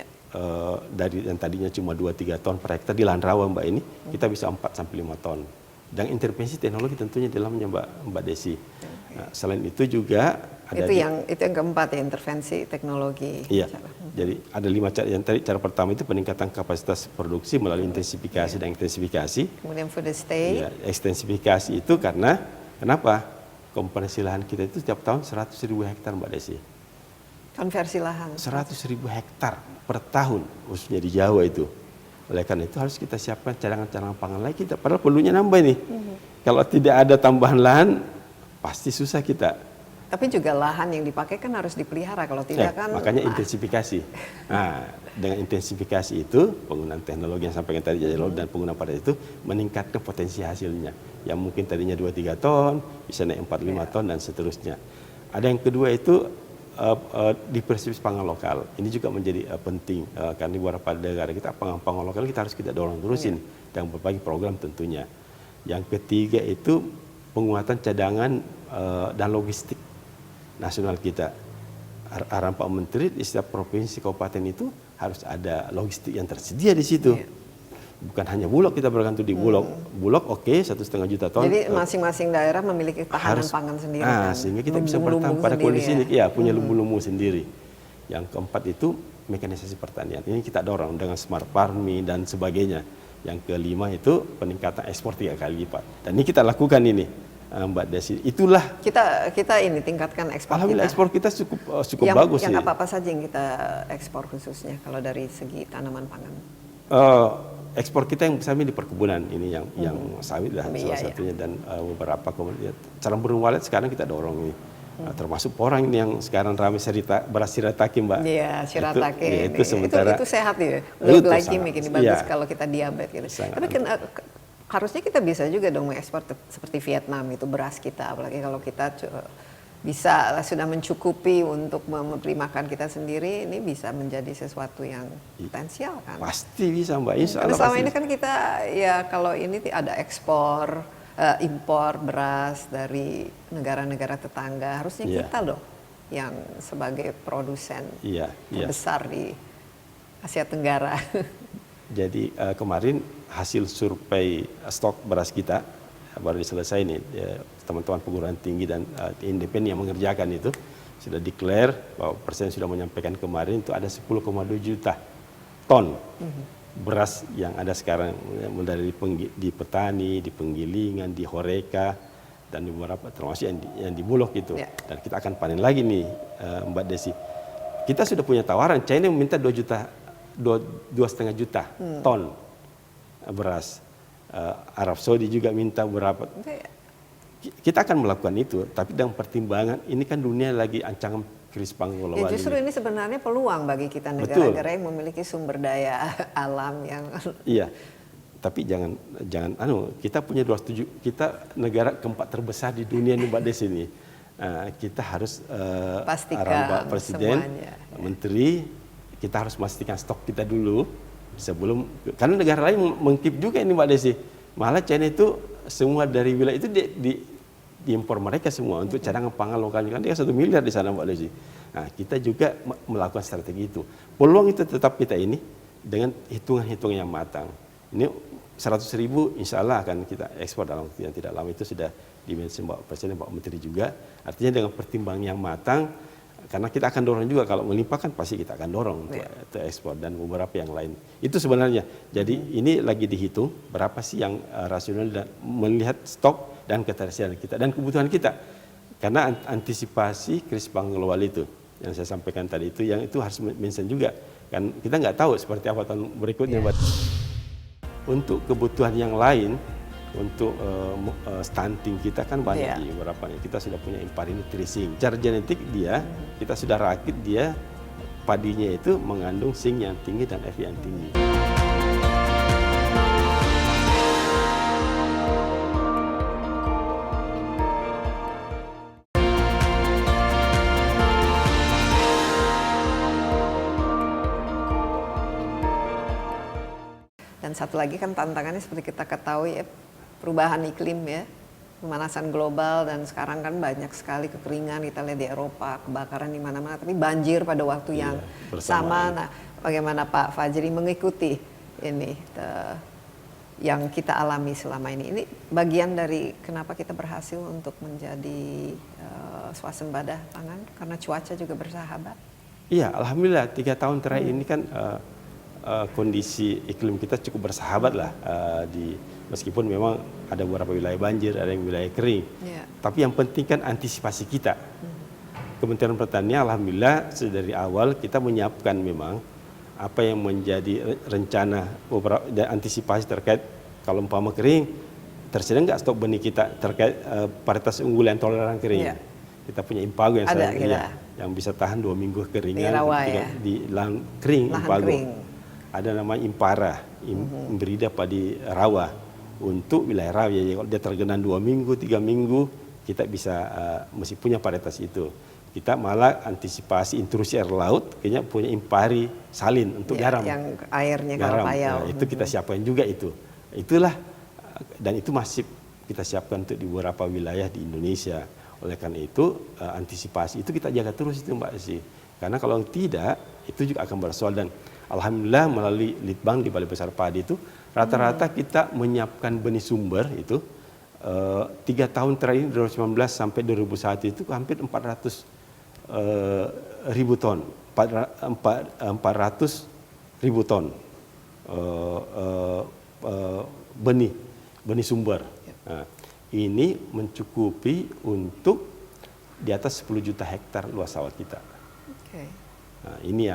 dari yang tadinya cuma 2-3 ton per hektar di lahan rawa Mbak ini, kita bisa 4-5 ton. Dan intervensi teknologi tentunya di dalamnya Mbak Desi. Nah, selain itu juga ada itu yang keempat ya, intervensi teknologi. Iya. Jadi ada 5 cara. Yang tadi cara pertama itu peningkatan kapasitas produksi melalui intensifikasi dan ekstensifikasi. Kemudian food estate. Ya, ekstensifikasi itu karena kenapa? Komponensi lahan kita itu setiap tahun 100.000 hektar Mbak Desi. Konversi lahan. 100.000 hektar per tahun, khususnya di Jawa itu. Oleh karena itu harus kita siapkan cadangan-cadangan pangan lagi kita. Padahal perlunya nambah nih. Kalau tidak ada tambahan lahan, pasti susah kita. Tapi juga lahan yang dipakai kan harus dipelihara, kalau tidak kan. Makanya intensifikasi. Nah, dengan intensifikasi itu, penggunaan teknologi yang sampaikan tadi dan penggunaan pada itu meningkatkan potensi hasilnya. Yang mungkin tadinya 2-3 ton, bisa naik 4-5 ton dan seterusnya. Ada yang kedua itu diversifikasi pangan lokal. Ini juga menjadi penting karena di beberapa negara kita pangan lokal kita harus dorong terusin dengan berbagai program tentunya. Yang ketiga itu penguatan cadangan dan logistik nasional kita. Arahan Pak Menteri di setiap provinsi kabupaten itu harus ada logistik yang tersedia di situ. Bukan hanya Bulog, kita bergantung di Bulog. Bulog oke, 1,5 juta ton. Jadi masing-masing daerah memiliki tahanan pangan sendiri kan? Sehingga kita bisa Lumbung-lumbung bertahan pada sendiri kondisi ini, ya punya lumbung-lumbung sendiri. Yang keempat itu mekanisasi pertanian. Ini kita dorong dengan smart farming dan sebagainya. Yang kelima itu peningkatan ekspor 3 kali lipat. Dan ini kita lakukan ini, Mbak Desi. Itulah kita ini tingkatkan ekspor alhamdulillah kita. ekspor kita cukup bagus Yang sih. apa-apa saja yang kita ekspor khususnya kalau dari segi tanaman pangan? Ekspor kita yang besar di perkebunan ini yang sawit lah salah satunya dan beberapa komoditas. Cara burung walet sekarang kita dorong ini. Termasuk porang ini yang sekarang ramai beras shirataki, Mbak. Iya, shirataki. Itu sementara itu sehat ya. Itu Glycemic ini bagus iya. kalau kita diabetes gitu. Sangat. Tapi kan, harusnya kita bisa juga dong mengekspor seperti Vietnam itu beras kita, apalagi kalau kita bisa sudah mencukupi untuk memberi makan kita sendiri, ini bisa menjadi sesuatu yang potensial kan? Pasti bisa, Mbak. Insya Karena Allah selama pasti ini kan kita ya kalau ini ada ekspor, impor beras dari negara-negara tetangga, harusnya kita dong yang sebagai produsen terbesar di Asia Tenggara. Jadi kemarin hasil survei stok beras kita baru selesai nih, teman-teman perguruan tinggi dan independen yang mengerjakan itu sudah declare bahwa Presiden sudah menyampaikan kemarin itu ada 10,2 juta ton beras yang ada sekarang, mulai dari di petani, di penggilingan, di Horeca dan di beberapa termasuk yang di Bulog itu. Dan kita akan panen lagi nih, Mbak Desi. Kita sudah punya tawaran, China meminta 2,5 juta ton beras. Arab Saudi juga minta berapa. Kita akan melakukan itu, tapi dengan pertimbangan ini kan dunia lagi ancaman krisis pangan global. Justru ini sebenarnya peluang bagi kita negara-negara yang memiliki sumber daya alam yang. Iya, tapi jangan kita punya 207, kita negara keempat terbesar di dunia nih Mbak Desi ini. Kita harus pastikan Pak Presiden, semuanya, Menteri, kita harus memastikan stok kita dulu sebelum, karena negara lain mengkip juga ini Mbak Desi. Malah China itu semua dari wilayah itu diimpor mereka semua untuk cadangan pangan lokalnya, kan dia 1 miliar di sana Mbak Desi. Nah, kita juga melakukan strategi itu. Peluang itu tetap kita ini dengan hitungan-hitungan yang matang. Ini 100.000 insya Allah akan kita ekspor dalam waktu yang tidak lama, itu sudah dimensi Pak Presiden, Pak Menteri juga. Artinya dengan pertimbangan yang matang, karena kita akan dorong juga kalau melimpahkan pasti kita akan dorong untuk ekspor dan beberapa yang lain. Itu sebenarnya. Jadi ini lagi dihitung berapa sih yang rasional dan melihat stok dan ketersediaan kita dan kebutuhan kita. Karena antisipasi krisis pangan global itu yang saya sampaikan tadi itu, yang itu harus mention juga. Kan kita nggak tahu seperti apa tahun berikutnya. Untuk kebutuhan yang lain, untuk stunting kita kan banyak di beberapa, kita sudah punya impari nutrisi. Secara genetik kita sudah rakit dia padinya itu mengandung zinc yang tinggi dan Fe yang tinggi. Dan satu lagi kan tantangannya seperti kita ketahui ya, perubahan iklim ya, pemanasan global, dan sekarang kan banyak sekali kekeringan kita lihat di Eropa, kebakaran di mana-mana, tapi banjir pada waktu yang sama. Nah, bagaimana Pak Fajri mengikuti ini yang kita alami selama ini? Ini bagian dari kenapa kita berhasil untuk menjadi swasembada pangan, karena cuaca juga bersahabat. Iya, alhamdulillah 3 tahun terakhir ini kan kondisi iklim kita cukup bersahabat lah, meskipun memang ada beberapa wilayah banjir, ada yang wilayah kering. Tapi yang penting kan antisipasi kita. Kementerian Pertanian alhamdulillah dari awal kita menyiapkan memang apa yang menjadi rencana dan antisipasi terkait kalau umpama kering, tersedia nggak stok benih kita terkait varietas unggul yang toleran kering. Kita punya Impago yang bisa tahan 2 minggu keringan di lahan kering. Lahan Impago. kering. Ada namanya Impara, Imbrida padi rawa untuk wilayah rawa. Jadi kalau dia tergenang 2 minggu, 3 minggu, kita bisa mesti punya varietas itu. Kita malah antisipasi intrusi air laut, kayaknya punya impari salin untuk garam. Yang airnya garam. kalau payau. Nah, itu kita siapkan juga itu. Itulah, dan itu masih kita siapkan untuk di beberapa wilayah di Indonesia. Oleh karena itu antisipasi itu kita jaga terus itu Mbak Desi. Karena kalau tidak itu juga akan bersoal, dan alhamdulillah melalui Litbang di Balai Besar Padi itu rata-rata kita menyiapkan benih sumber itu 3 tahun terakhir 2019 sampai 2001 itu hampir 400 ribu ton, 400 ribu ton benih sumber. Nah, ini mencukupi untuk di atas 10 juta hektar luas sawah kita. Okay. Nah, ini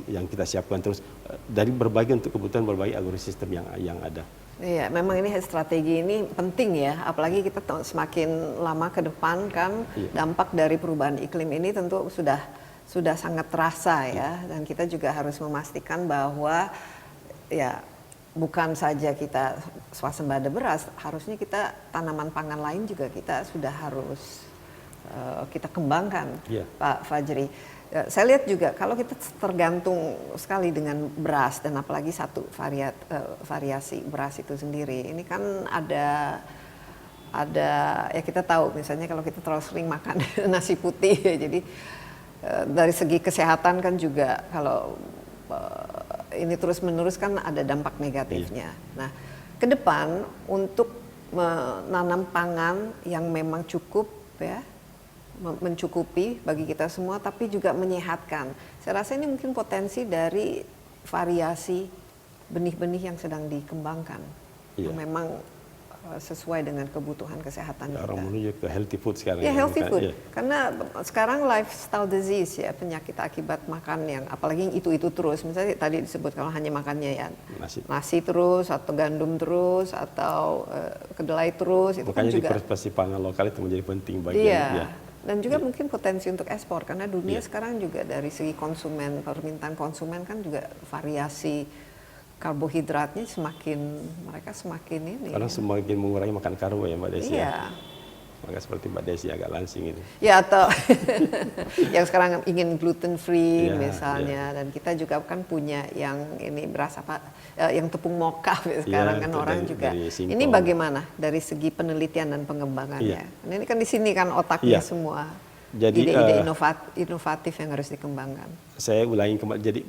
yang kita siapkan terus dari berbagai untuk kebutuhan berbagai agrosistem yang ada. Iya, memang ini strategi ini penting ya, apalagi kita semakin lama ke depan kan dampak dari perubahan iklim ini tentu sudah sangat terasa ya, dan kita juga harus memastikan bahwa ya bukan saja kita swasembada beras, harusnya kita tanaman pangan lain juga kita sudah harus kita kembangkan, Pak Fajri. Saya lihat juga kalau kita tergantung sekali dengan beras dan apalagi satu variasi beras itu sendiri, ini kan ada ya kita tahu misalnya kalau kita terlalu sering makan nasi putih, jadi dari segi kesehatan kan juga kalau ini terus menerus kan ada dampak negatifnya. Nah, ke depan untuk menanam pangan yang memang cukup ya, mencukupi bagi kita semua, tapi juga menyehatkan. Saya rasa ini mungkin potensi dari variasi benih-benih yang sedang dikembangkan, yang memang sesuai dengan kebutuhan kesehatan kita. Orang menuju ke healthy food sekarang. Ya, healthy food. Karena sekarang lifestyle disease ya, penyakit akibat makan yang apalagi itu terus. Misalnya tadi disebut kalau hanya makannya ya nasi terus, atau gandum terus, atau kedelai terus, itu makanya kan juga diversifikasi pangan lokal itu menjadi penting bagian. Dan juga mungkin potensi untuk ekspor, karena dunia sekarang juga dari segi konsumen, permintaan konsumen kan juga variasi karbohidratnya mereka semakin ini. Karena semakin mengurangi makan karbo ya Mbak Desi. Iya. Maka seperti Mbak Desi agak langsing ini. Ya, atau yang sekarang ingin gluten free misalnya, dan kita juga kan punya yang ini beras yang tepung moka sekarang kan orang juga. Ini bagaimana dari segi penelitian dan pengembangannya? Ini kan di sini kan otaknya semua. Jadi ide-ide inovatif yang harus dikembangkan. Saya ulangi kembali. Jadi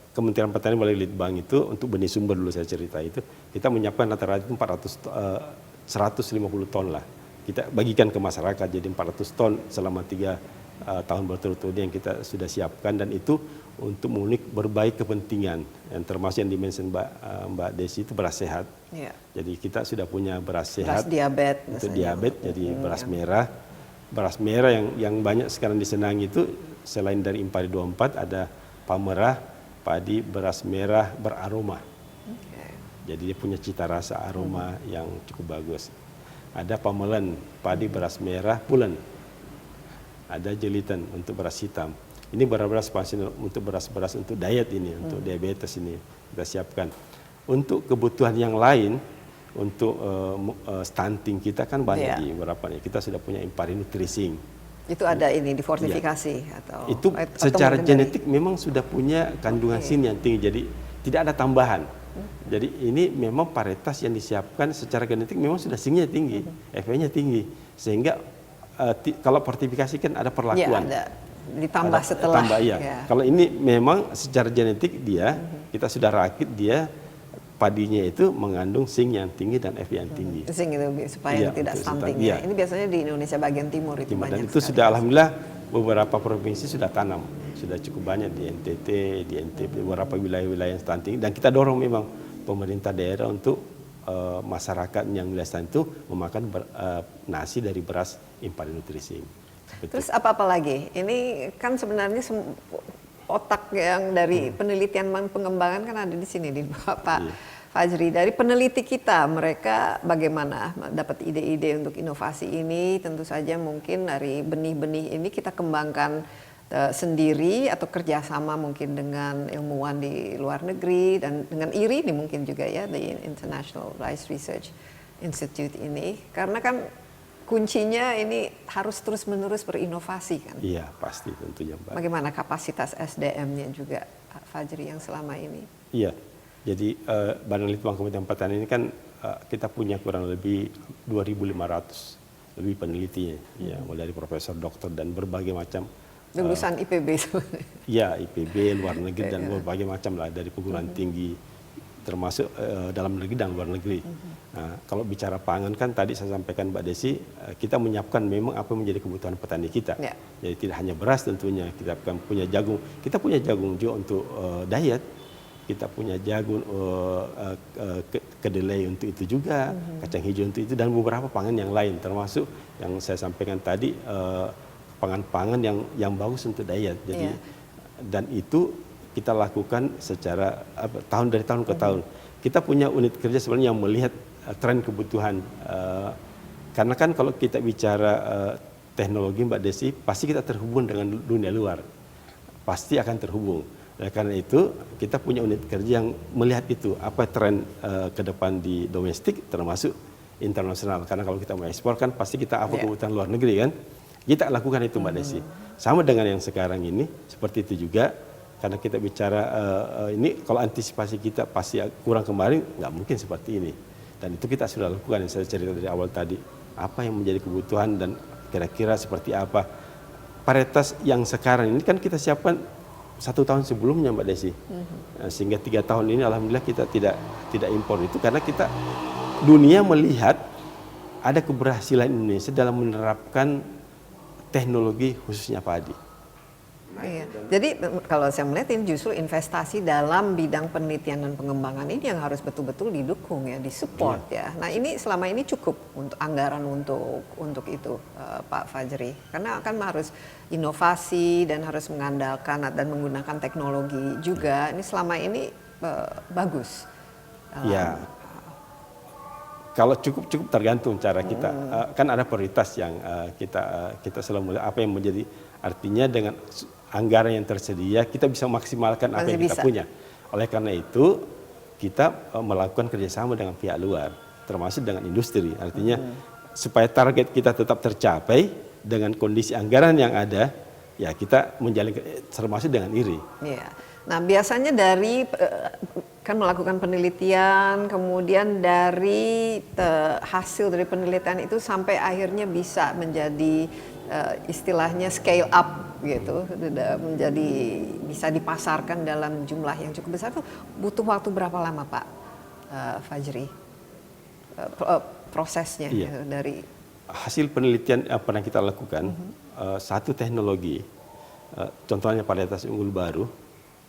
Kementerian Pertanian melalui Litbang itu untuk benih sumber dulu saya cerita itu kita menyiapkan rata-rata itu 150 ton lah. Kita bagikan ke masyarakat jadi 400 ton selama 3 tahun berturut-turut yang kita sudah siapkan, dan itu untuk memenuhi berbagai kepentingan yang termasuk yang dimention Mbak Desi itu beras sehat. Jadi kita sudah punya beras sehat. Beras diabetes. Untuk diabetes jadi beras merah. Beras merah yang banyak sekarang disenangi itu selain dari Impari 24 ada Pamerah, padi beras merah beraroma. Jadi dia punya cita rasa aroma yang cukup bagus. Ada Pamelen, padi beras merah pulen. Ada Jelitan untuk beras hitam. Ini beras-beras untuk beras-beras untuk diet ini, untuk diabetes ini kita siapkan. Untuk kebutuhan yang lain, untuk stunting kita kan banyak di beberapa nih. Kita sudah punya Impari Nutrising. Itu ada ini difortifikasi atau itu secara genetik memang sudah punya kandungan sin yang tinggi, jadi tidak ada tambahan. Jadi ini memang varietas yang disiapkan secara genetik memang sudah sinnya tinggi, Fe-nya tinggi, sehingga kalau fortifikasi kan ada perlakuan. Ada ditambah setelah. Kalau ini memang secara genetik kita sudah rakit dia. Padinya itu mengandung zinc yang tinggi dan Fe yang tinggi. Zinc itu supaya tidak stunting. Ini biasanya di Indonesia bagian timur itu banyak. Dan itu sudah alhamdulillah beberapa provinsi sudah tanam, sudah cukup banyak di NTT, di NTB, beberapa wilayah-wilayah yang stunting. Dan kita dorong memang pemerintah daerah untuk masyarakat yang wilayah stunting itu memakan nasi dari beras Impari Nutrising. Terus apa lagi? Ini kan sebenarnya otak yang dari penelitian dan pengembangan kan ada di sini di Pak Fajri. Dari peneliti kita, mereka bagaimana dapat ide-ide untuk inovasi ini? Tentu saja mungkin dari benih-benih ini kita kembangkan sendiri atau kerjasama mungkin dengan ilmuwan di luar negeri dan dengan IRI ini mungkin juga ya, the International Rice Research Institute ini, karena kan kuncinya ini harus terus-menerus berinovasi kan? Iya, pasti tentunya Mbak. Bagaimana kapasitas SDM-nya juga Pak Fajri yang selama ini? Iya, jadi Badan Litbang Kementerian Pertanian ini kan kita punya kurang lebih 2.500 lebih penelitinya, ya, mulai dari profesor, doktor dan berbagai macam Lulusan IPB sebenarnya. ya IPB luar negeri dan berbagai macam lah dari perguruan tinggi termasuk dalam negeri dan luar negeri. Nah, kalau bicara pangan kan tadi saya sampaikan Mbak Desi, kita menyiapkan memang apa yang menjadi kebutuhan petani kita. Ya. Jadi tidak hanya beras tentunya, kita akan punya jagung. Kita punya jagung juga untuk diet. Kita punya jagung kedelai untuk itu juga, kacang hijau untuk itu dan beberapa pangan yang lain termasuk yang saya sampaikan tadi pangan-pangan yang bagus untuk diet. Jadi dan itu kita lakukan secara tahun dari tahun ke tahun. Kita punya unit kerja sebenarnya yang melihat tren kebutuhan. Karena kan kalau kita bicara teknologi Mbak Desi, pasti kita terhubung dengan dunia luar. Pasti akan terhubung. Oleh karena itu, kita punya unit kerja yang melihat itu, apa tren ke depan di domestik termasuk internasional. Karena kalau kita mau ekspor kan pasti kita apa kebutuhan luar negeri kan. Kita lakukan itu Mbak Desi. Sama dengan yang sekarang ini, seperti itu juga. Karena kita bicara ini, kalau antisipasi kita pasti kurang kemarin, nggak mungkin seperti ini. Dan itu kita sudah lakukan, yang saya cerita dari awal tadi. Apa yang menjadi kebutuhan dan kira-kira seperti apa. Varietas yang sekarang ini kan kita siapkan 1 tahun sebelumnya Mbak Desi. Sehingga 3 tahun ini alhamdulillah kita tidak impor itu karena kita dunia melihat ada keberhasilan Indonesia dalam menerapkan teknologi khususnya padi. Iya. Jadi kalau saya melihat ini justru investasi dalam bidang penelitian dan pengembangan ini yang harus betul-betul didukung ya, disupport ya. Nah ini selama ini cukup untuk anggaran untuk itu Pak Fajri, karena kan harus inovasi dan harus mengandalkan dan menggunakan teknologi juga. Ini selama ini bagus. Ya. Kalau cukup tergantung cara kita. Kan ada prioritas yang kita selalu mulai apa yang menjadi artinya dengan anggaran yang tersedia kita bisa maksimalkan apa yang kita punya. Oleh karena itu kita melakukan kerjasama dengan pihak luar, termasuk dengan industri. Artinya supaya target kita tetap tercapai dengan kondisi anggaran yang ada, ya kita menjalin termasuk dengan IRI. Iya. Nah biasanya dari kan melakukan penelitian, kemudian dari hasil dari penelitian itu sampai akhirnya bisa menjadi istilahnya scale up gitu, menjadi bisa dipasarkan dalam jumlah yang cukup besar. Itu butuh waktu berapa lama Pak Fajri prosesnya gitu, dari hasil penelitian apa yang kita lakukan? Satu teknologi, contohnya varietas unggul baru,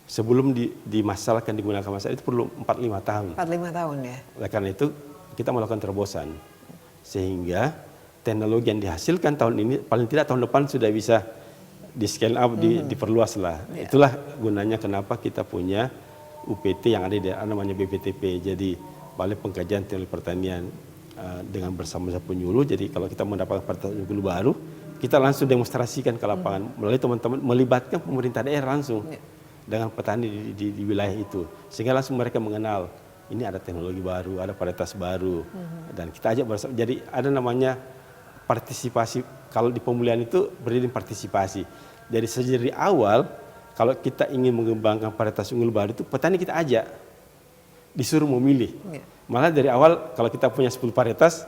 sebelum dimasalkan digunakan masalah itu perlu 4-5 tahun. 4-5 tahun ya. Oleh karena itu kita melakukan terobosan sehingga teknologi yang dihasilkan tahun ini paling tidak tahun depan sudah bisa di scale up, diperluas lah. Itulah gunanya kenapa kita punya UPT yang ada di namanya BPTP. Jadi Balai Pengkajian Teknologi Pertanian dengan bersama-sama penyuluh. Jadi kalau kita mendapatkan varietas unggul baru, kita langsung demonstrasikan ke lapangan melalui teman-teman, melibatkan pemerintah daerah langsung dengan petani di wilayah itu, sehingga langsung mereka mengenal ini ada teknologi baru, ada varietas baru, dan kita ajak bersama. Jadi ada namanya partisipasi. Kalau di pemulihan itu berdiri partisipasi. Dari sejak awal, kalau kita ingin mengembangkan varietas unggul baru itu petani kita ajak, disuruh memilih. Malah dari awal kalau kita punya 10 varietas,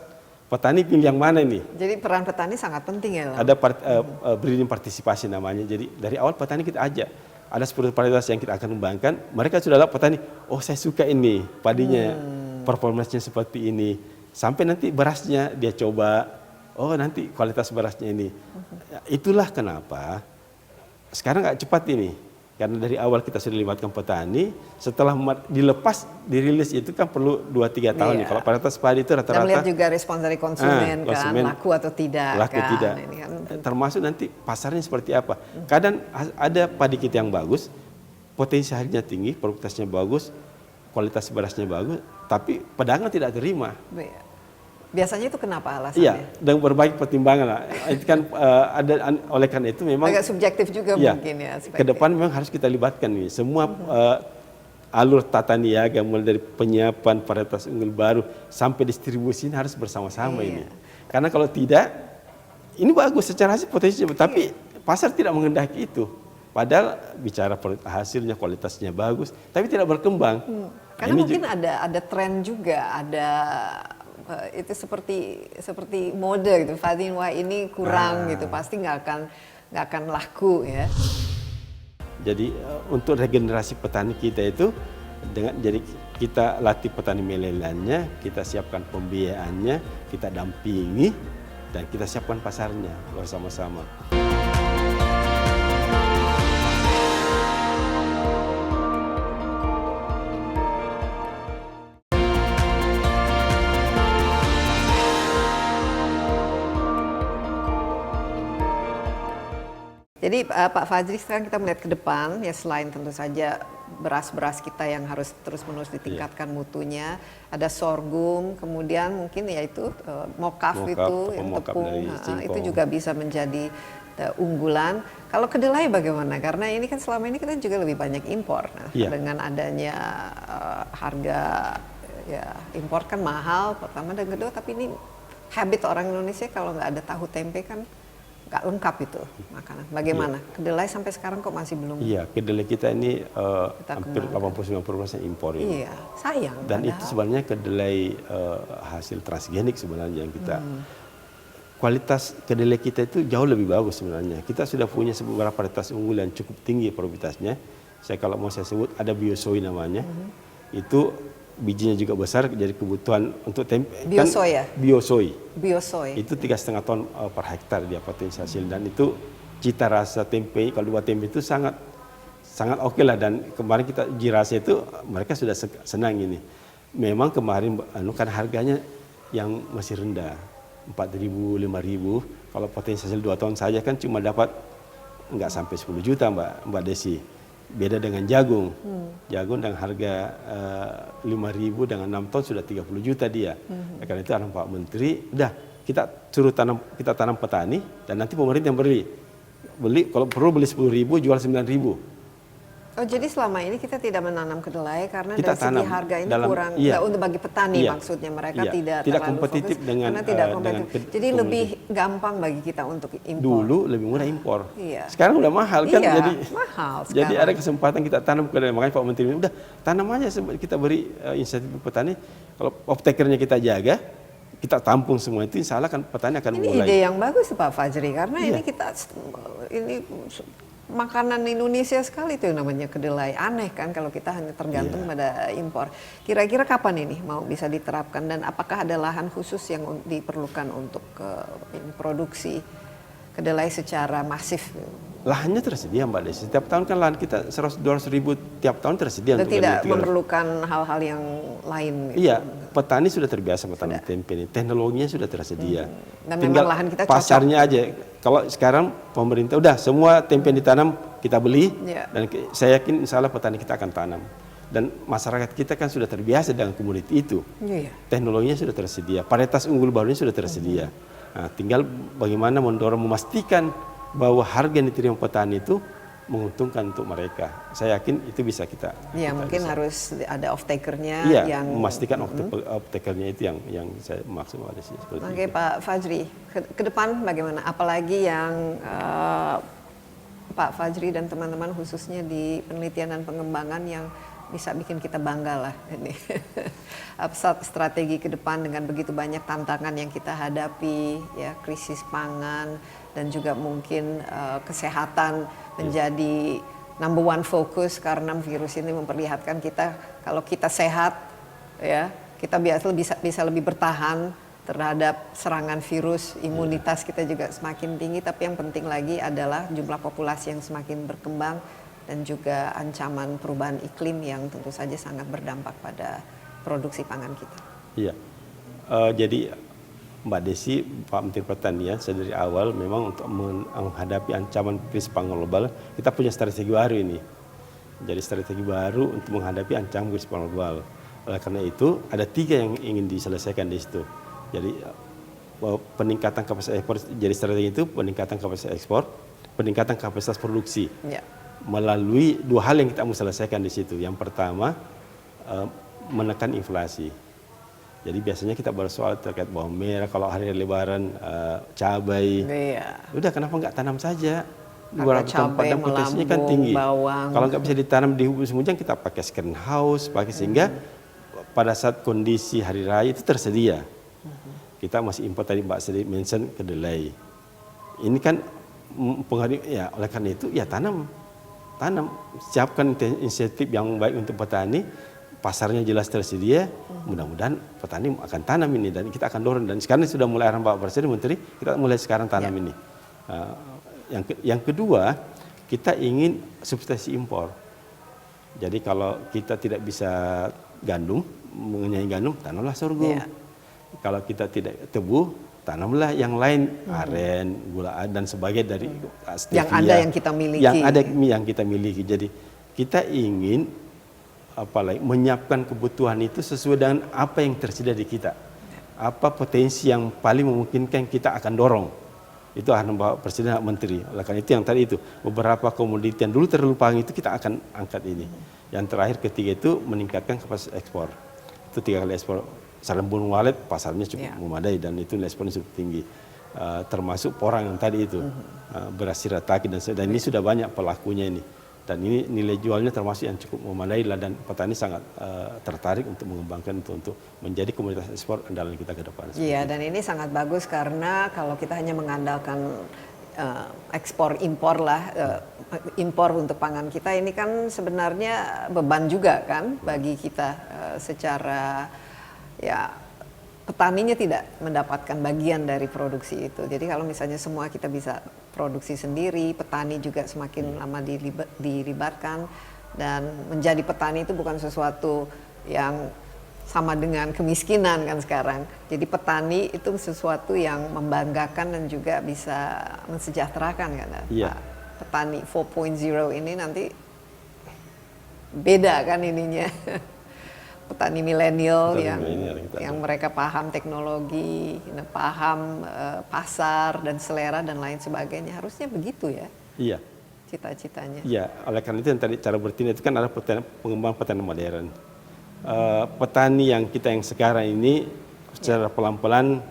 petani pilih yang mana nih? Jadi peran petani sangat penting ya. Ada breeding partisipasi namanya. Jadi dari awal petani kita ajak. Ada 10 varietas yang kita akan kembangkan. Mereka sudah lihat petani, oh saya suka ini padinya, performanya seperti ini. Sampai nanti berasnya dia coba, oh nanti kualitas berasnya ini. Itulah kenapa sekarang nggak cepat ini. Karena dari awal kita sudah libatkan petani, setelah dilepas, dirilis itu kan perlu 2-3 tahun nih. Kalau varietas padi itu rata-rata. Dan melihat juga respons dari konsumen kan, laku atau tidak. Laku kan. tidak. Ini kan termasuk nanti pasarnya seperti apa. Kadang ada padi kita yang bagus, potensi harinya tinggi, produktivitasnya bagus, kualitas berasnya bagus, tapi pedagang tidak terima. Biasanya itu kenapa alasannya? Iya, dengan berbagai pertimbangan lah. Itu kan oleh karena itu memang agak subjektif juga mungkin ya. Ke depan memang harus kita libatkan nih semua alur tata niaga mulai dari penyiapan varietas unggul baru sampai distribusi harus bersama-sama ini. Karena kalau tidak, ini bagus secara hasil potensinya, tapi pasar tidak menghendaki itu. Padahal bicara hasilnya kualitasnya bagus, tapi tidak berkembang. Karena mungkin ada tren juga, ada itu seperti mode gitu. Fathin, wah ini kurang gitu, pasti nggak akan laku ya. Jadi untuk regenerasi petani kita itu jadi kita latih petani milenialnya, kita siapkan pembiayaannya, kita dampingi dan kita siapkan pasarnya bersama-sama. Jadi Pak Fajri, sekarang kita melihat ke depan ya, selain tentu saja beras-beras kita yang harus terus-menerus ditingkatkan mutunya, ada sorghum, kemudian mungkin ya itu mokaf itu yang tepung, itu juga bisa menjadi unggulan. Kalau kedelai bagaimana? Karena ini kan selama ini kita juga lebih banyak impor. Nah, dengan adanya harga ya impor kan mahal pertama dan kedua, tapi ini habit orang Indonesia kalau nggak ada tahu tempe kan nggak lengkap itu makanan. Bagaimana? Kedelai sampai sekarang kok masih belum? Iya, kedelai kita ini hampir 80-90% impor ini. Iya, sayang. Dan itu sebenarnya kedelai hasil transgenik sebenarnya yang kita kualitas kedelai kita itu jauh lebih bagus sebenarnya. Kita sudah punya beberapa varietas unggul yang cukup tinggi produktivitasnya. Kalau mau saya sebut ada Biosoy namanya. Itu bijinya juga besar, jadi kebutuhan untuk tempe. Biosoy ya? Biosoy. Biosoy. Itu 3,5 ton per hektar dia potensi hasil, dan itu cita rasa tempe kalau buat tempe itu sangat oke lah. Dan kemarin kita uji rasa itu mereka sudah senang ini. Memang kemarin kan harganya yang masih rendah, 4.000, 5.000. Kalau potensi hasil 2 ton saja kan cuma dapat nggak sampai 10 juta Mbak Desi. Beda dengan jagung. Jagung dengan harga 5.000 dengan 6 ton sudah 30 juta dia. Karena itu ada Pak Menteri, udah kita suruh kita tanam petani dan nanti pemerintah yang beli. Kalau perlu beli 10.000 jual 9.000. Oh, jadi selama ini kita tidak menanam kedelai karena kita dari segi harga ini kurang, untuk bagi petani maksudnya mereka tidak kompetitif fokus, dengan, karena tidak kompetitif. Jadi lebih gampang bagi kita untuk impor. Dulu lebih murah impor. Sekarang udah mahal kan, jadi mahal sekarang. Jadi ada kesempatan kita tanam kedelai. Makanya Pak Menteri udah tanam aja, kita beri insentif petani. Kalau off-takernya kita jaga, kita tampung semua itu, insya Allah kan petani akan mulai. Ini ide yang bagus Pak Fajri, karena ini makanan Indonesia sekali itu yang namanya kedelai. Aneh kan kalau kita hanya tergantung pada impor. Kira-kira kapan ini mau bisa diterapkan, dan apakah ada lahan khusus yang diperlukan untuk produksi kedelai secara masif? Lahannya tersedia Mbak Desi. Setiap tahun kan lahan kita 100-200 ribu tiap tahun tersedia. Dan tidak memerlukan hal-hal yang lain. Iya, petani sudah terbiasa bertanam tempe ini. Teknologinya sudah tersedia. Dan tinggal memang lahan kita pasarnya aja. Kalau sekarang pemerintah udah semua tempe yang ditanam kita beli, dan saya yakin insya Allah petani kita akan tanam. Dan masyarakat kita kan sudah terbiasa dengan komoditi itu. Teknologinya sudah tersedia, varietas unggul barunya sudah tersedia. Nah, tinggal bagaimana memastikan bahwa harga yang diterima petani itu menguntungkan untuk mereka. Saya yakin itu bisa kita. Ya, mungkin harus ada off-takernya. Yang memastikan off-takernya itu yang saya maksud. Oke, Pak Fajri, ke depan bagaimana? Apalagi yang Pak Fajri dan teman-teman khususnya di penelitian dan pengembangan yang bisa bikin kita bangga lah ini. Strategi ke depan dengan begitu banyak tantangan yang kita hadapi, ya, krisis pangan dan juga mungkin kesehatan menjadi number one fokus, karena virus ini memperlihatkan kita kalau kita sehat, ya, kita bisa lebih bertahan terhadap serangan virus, imunitas kita juga semakin tinggi. Tapi yang penting lagi adalah jumlah populasi yang semakin berkembang dan juga ancaman perubahan iklim yang tentu saja sangat berdampak pada produksi pangan kita. Iya, jadi Mbak Desi, Pak Menteri Pertanian, dari awal memang untuk menghadapi ancaman krisis pangan global, kita punya strategi baru ini. Jadi strategi baru untuk menghadapi ancaman krisis pangan global. Oleh karena itu, ada 3 yang ingin diselesaikan di situ. Jadi peningkatan kapasitas ekspor, jadi strategi itu peningkatan kapasitas ekspor, peningkatan kapasitas produksi. Melalui 2 hal yang kita mau selesaikan di situ. Yang pertama, menekan inflasi. Jadi biasanya kita bersoal terkait bawang merah, kalau hari lebaran cabai. Udah, kenapa nggak tanam saja? beberapa tempat cabai dan potensinya kan tinggi. bawang. Kalau nggak bisa ditanam di musim hujan, kita pakai second house, pakai sehingga pada saat kondisi hari raya itu tersedia. Kita masih impor, tadi Mbak Sri mention kedelai. Ini kan pengaruh, ya oleh karena itu ya tanam, siapkan insentif yang baik untuk petani, pasarnya jelas tersedia, mudah-mudahan petani akan tanam ini dan kita akan dorong, dan sekarang sudah mulai arahan Pak Presiden Menteri, kita mulai sekarang tanam ini. Yang kedua, kita ingin substitusi impor. Jadi kalau kita tidak bisa gandum, mengenai gandum, tanamlah sorghum. Kalau kita tidak tebu, tanamlah yang lain, aren, gula dan sebagainya dari stevia. Yang ada yang kita miliki. Yang ada yang kita miliki. Jadi kita ingin menyiapkan kebutuhan itu sesuai dengan apa yang tersedia di kita. Apa potensi yang paling memungkinkan kita akan dorong. Itu arahan Bapak Presiden Menteri. Oleh karena itu yang tadi itu, beberapa komoditi yang dulu terlupakan itu kita akan angkat ini. Yang terakhir ketiga itu meningkatkan kapasitas ekspor. Itu 3 kali ekspor. Sarang burung walet pasarnya cukup memadai dan itu nilai ekspornya cukup tinggi. Termasuk porang yang tadi itu, beras shirataki dan ini sudah banyak pelakunya ini. Dan ini nilai jualnya termasuk yang cukup memadai dan petani sangat tertarik untuk mengembangkan itu untuk menjadi komoditas ekspor andalan kita ke depan. Iya, dan ini sangat bagus karena kalau kita hanya mengandalkan ekspor impor impor untuk pangan kita ini kan sebenarnya beban juga kan bagi kita secara petaninya tidak mendapatkan bagian dari produksi itu. Jadi kalau misalnya semua kita bisa produksi sendiri, petani juga semakin lama dilibatkan, dan menjadi petani itu bukan sesuatu yang sama dengan kemiskinan kan sekarang. Jadi petani itu sesuatu yang membanggakan dan juga bisa mensejahterakan kan. Iya. Petani 4.0 ini nanti beda kan ininya. Petani milenial yang mereka paham teknologi, paham pasar dan selera dan lain sebagainya. Harusnya begitu ya. Iya. Cita-citanya. Iya, oleh karena itu yang tadi cara bertindak itu kan ada pengembangan petani modern. Petani yang sekarang ini secara pelan-pelan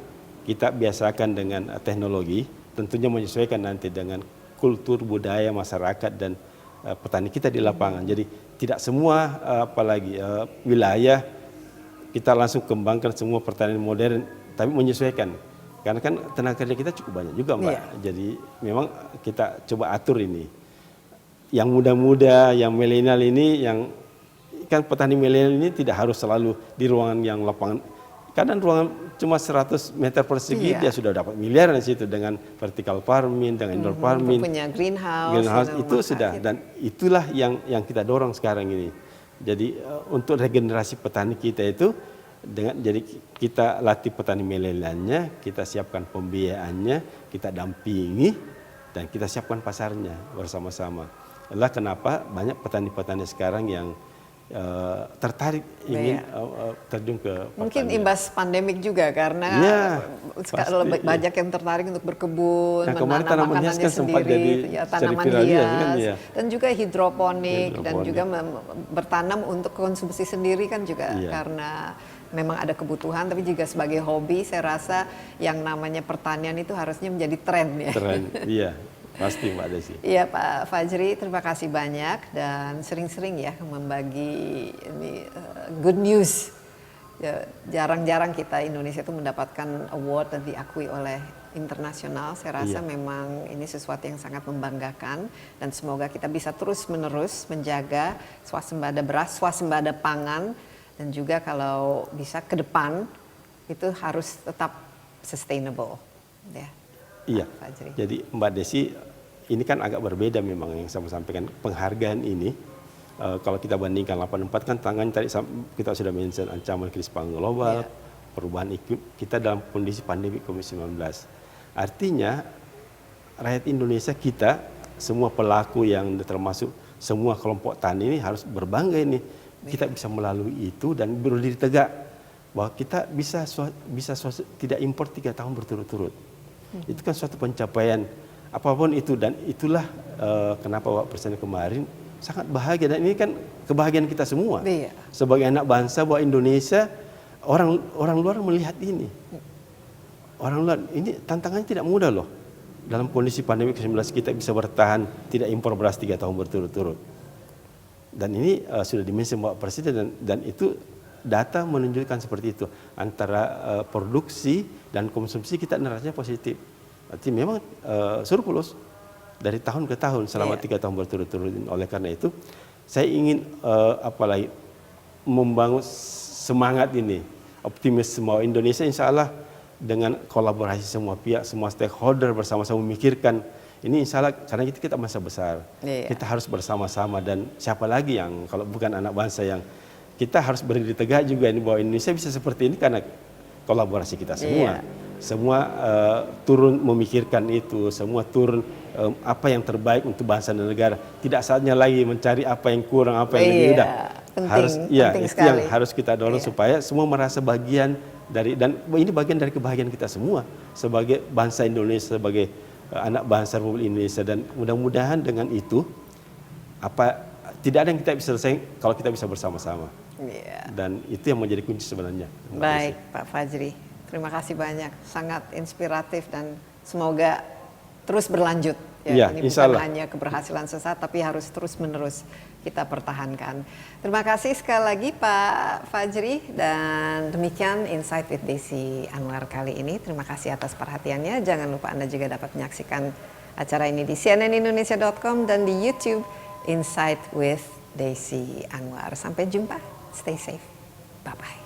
kita biasakan dengan teknologi, tentunya menyesuaikan nanti dengan kultur budaya masyarakat dan petani kita di lapangan. Jadi tidak semua wilayah kita langsung kembangkan semua pertanian modern, tapi menyesuaikan. Karena kan tenaga kerja kita cukup banyak juga, Mbak. Jadi memang kita coba atur ini. Yang muda-muda, yang milenial ini, yang kan petani milenial ini tidak harus selalu di ruangan yang lapangan. Kadang ruangan cuma 100 meter persegi dia sudah dapat miliaran di situ dengan vertical farming, dengan indoor farming. Punya greenhouse itu sudah, dan itulah yang kita dorong sekarang ini. Jadi untuk regenerasi petani kita itu jadi kita latih petani milenialnya, kita siapkan pembiayaannya, kita dampingi dan kita siapkan pasarnya bersama-sama. Itulah kenapa banyak petani-petani sekarang yang tertarik ingin terjun ke pertanian. Mungkin imbas pandemik juga karena banyak yang tertarik untuk berkebun, menanam makanannya sendiri, tanaman hias, dan juga hidroponik dan juga bertanam untuk konsumsi sendiri kan juga karena memang ada kebutuhan, tapi juga sebagai hobi saya rasa yang namanya pertanian itu harusnya menjadi tren ya. Tren, iya. Pasti Mbak Desi. Iya Pak Fajri, terima kasih banyak dan sering-sering ya membagi ini good news. Jarang-jarang kita Indonesia itu mendapatkan award dan diakui oleh internasional. Saya rasa memang ini sesuatu yang sangat membanggakan dan semoga kita bisa terus-menerus menjaga swasembada beras, swasembada pangan, dan juga kalau bisa ke depan itu harus tetap sustainable. Ya. Iya, jadi Mbak Desi, ini kan agak berbeda memang yang saya sampaikan. Penghargaan ini, kalau kita bandingkan 84 kan tangannya tadi kita sudah mention ancaman krisis pangan global, perubahan iklim, kita dalam kondisi pandemi COVID-19. Artinya, rakyat Indonesia kita, semua pelaku yang termasuk semua kelompok tani ini harus berbangga ini. Kita bisa melalui itu dan berdiri tegak bahwa kita bisa tidak impor 3 tahun berturut-turut. Itu kan suatu pencapaian apapun itu, dan itulah kenapa Pak Presiden kemarin sangat bahagia, dan ini kan kebahagiaan kita semua sebagai anak bangsa bahwa Indonesia, orang luar melihat ini, orang luar ini tantangannya tidak mudah loh dalam kondisi pandemi COVID-19 kita bisa bertahan tidak impor beras 3 tahun berturut-turut. Dan ini sudah dimensi Bapak Presiden dan itu data menunjukkan seperti itu. Antara produksi dan konsumsi kita neracanya positif. Berarti memang surplus dari tahun ke tahun selama 3 tahun berturut-turut. Oleh karena itu saya ingin apalagi membangun semangat ini, optimisme Indonesia insya Allah dengan kolaborasi semua pihak, semua stakeholder bersama-sama memikirkan ini insya Allah karena kita masa besar, kita harus bersama-sama dan siapa lagi yang kalau bukan anak bangsa yang kita harus berdiri tegak juga ini bahwa Indonesia bisa seperti ini karena kolaborasi kita semua, semua turun memikirkan itu, semua turun apa yang terbaik untuk bangsa dan negara, tidak saatnya lagi mencari apa yang kurang, apa yang lebih udah harus itu sekali. Yang harus kita dorong supaya semua merasa bagian dari dan ini bagian dari kebahagiaan kita semua sebagai bangsa Indonesia, sebagai anak bangsa Republik Indonesia dan mudah-mudahan dengan itu tidak ada yang kita bisa selesai kalau kita bisa bersama-sama. Dan itu yang menjadi kunci sebenarnya. Baik, Pak Fajri. Terima kasih banyak, sangat inspiratif dan semoga terus berlanjut. Ini bukan hanya keberhasilan sesaat, tapi harus terus-menerus kita pertahankan. Terima kasih sekali lagi Pak Fajri dan demikian Insight with Desi Anwar kali ini. Terima kasih atas perhatiannya. Jangan lupa Anda juga dapat menyaksikan acara ini di cnnindonesia.com dan di YouTube Insight with Desi Anwar. Sampai jumpa. Stay safe. Bye-bye.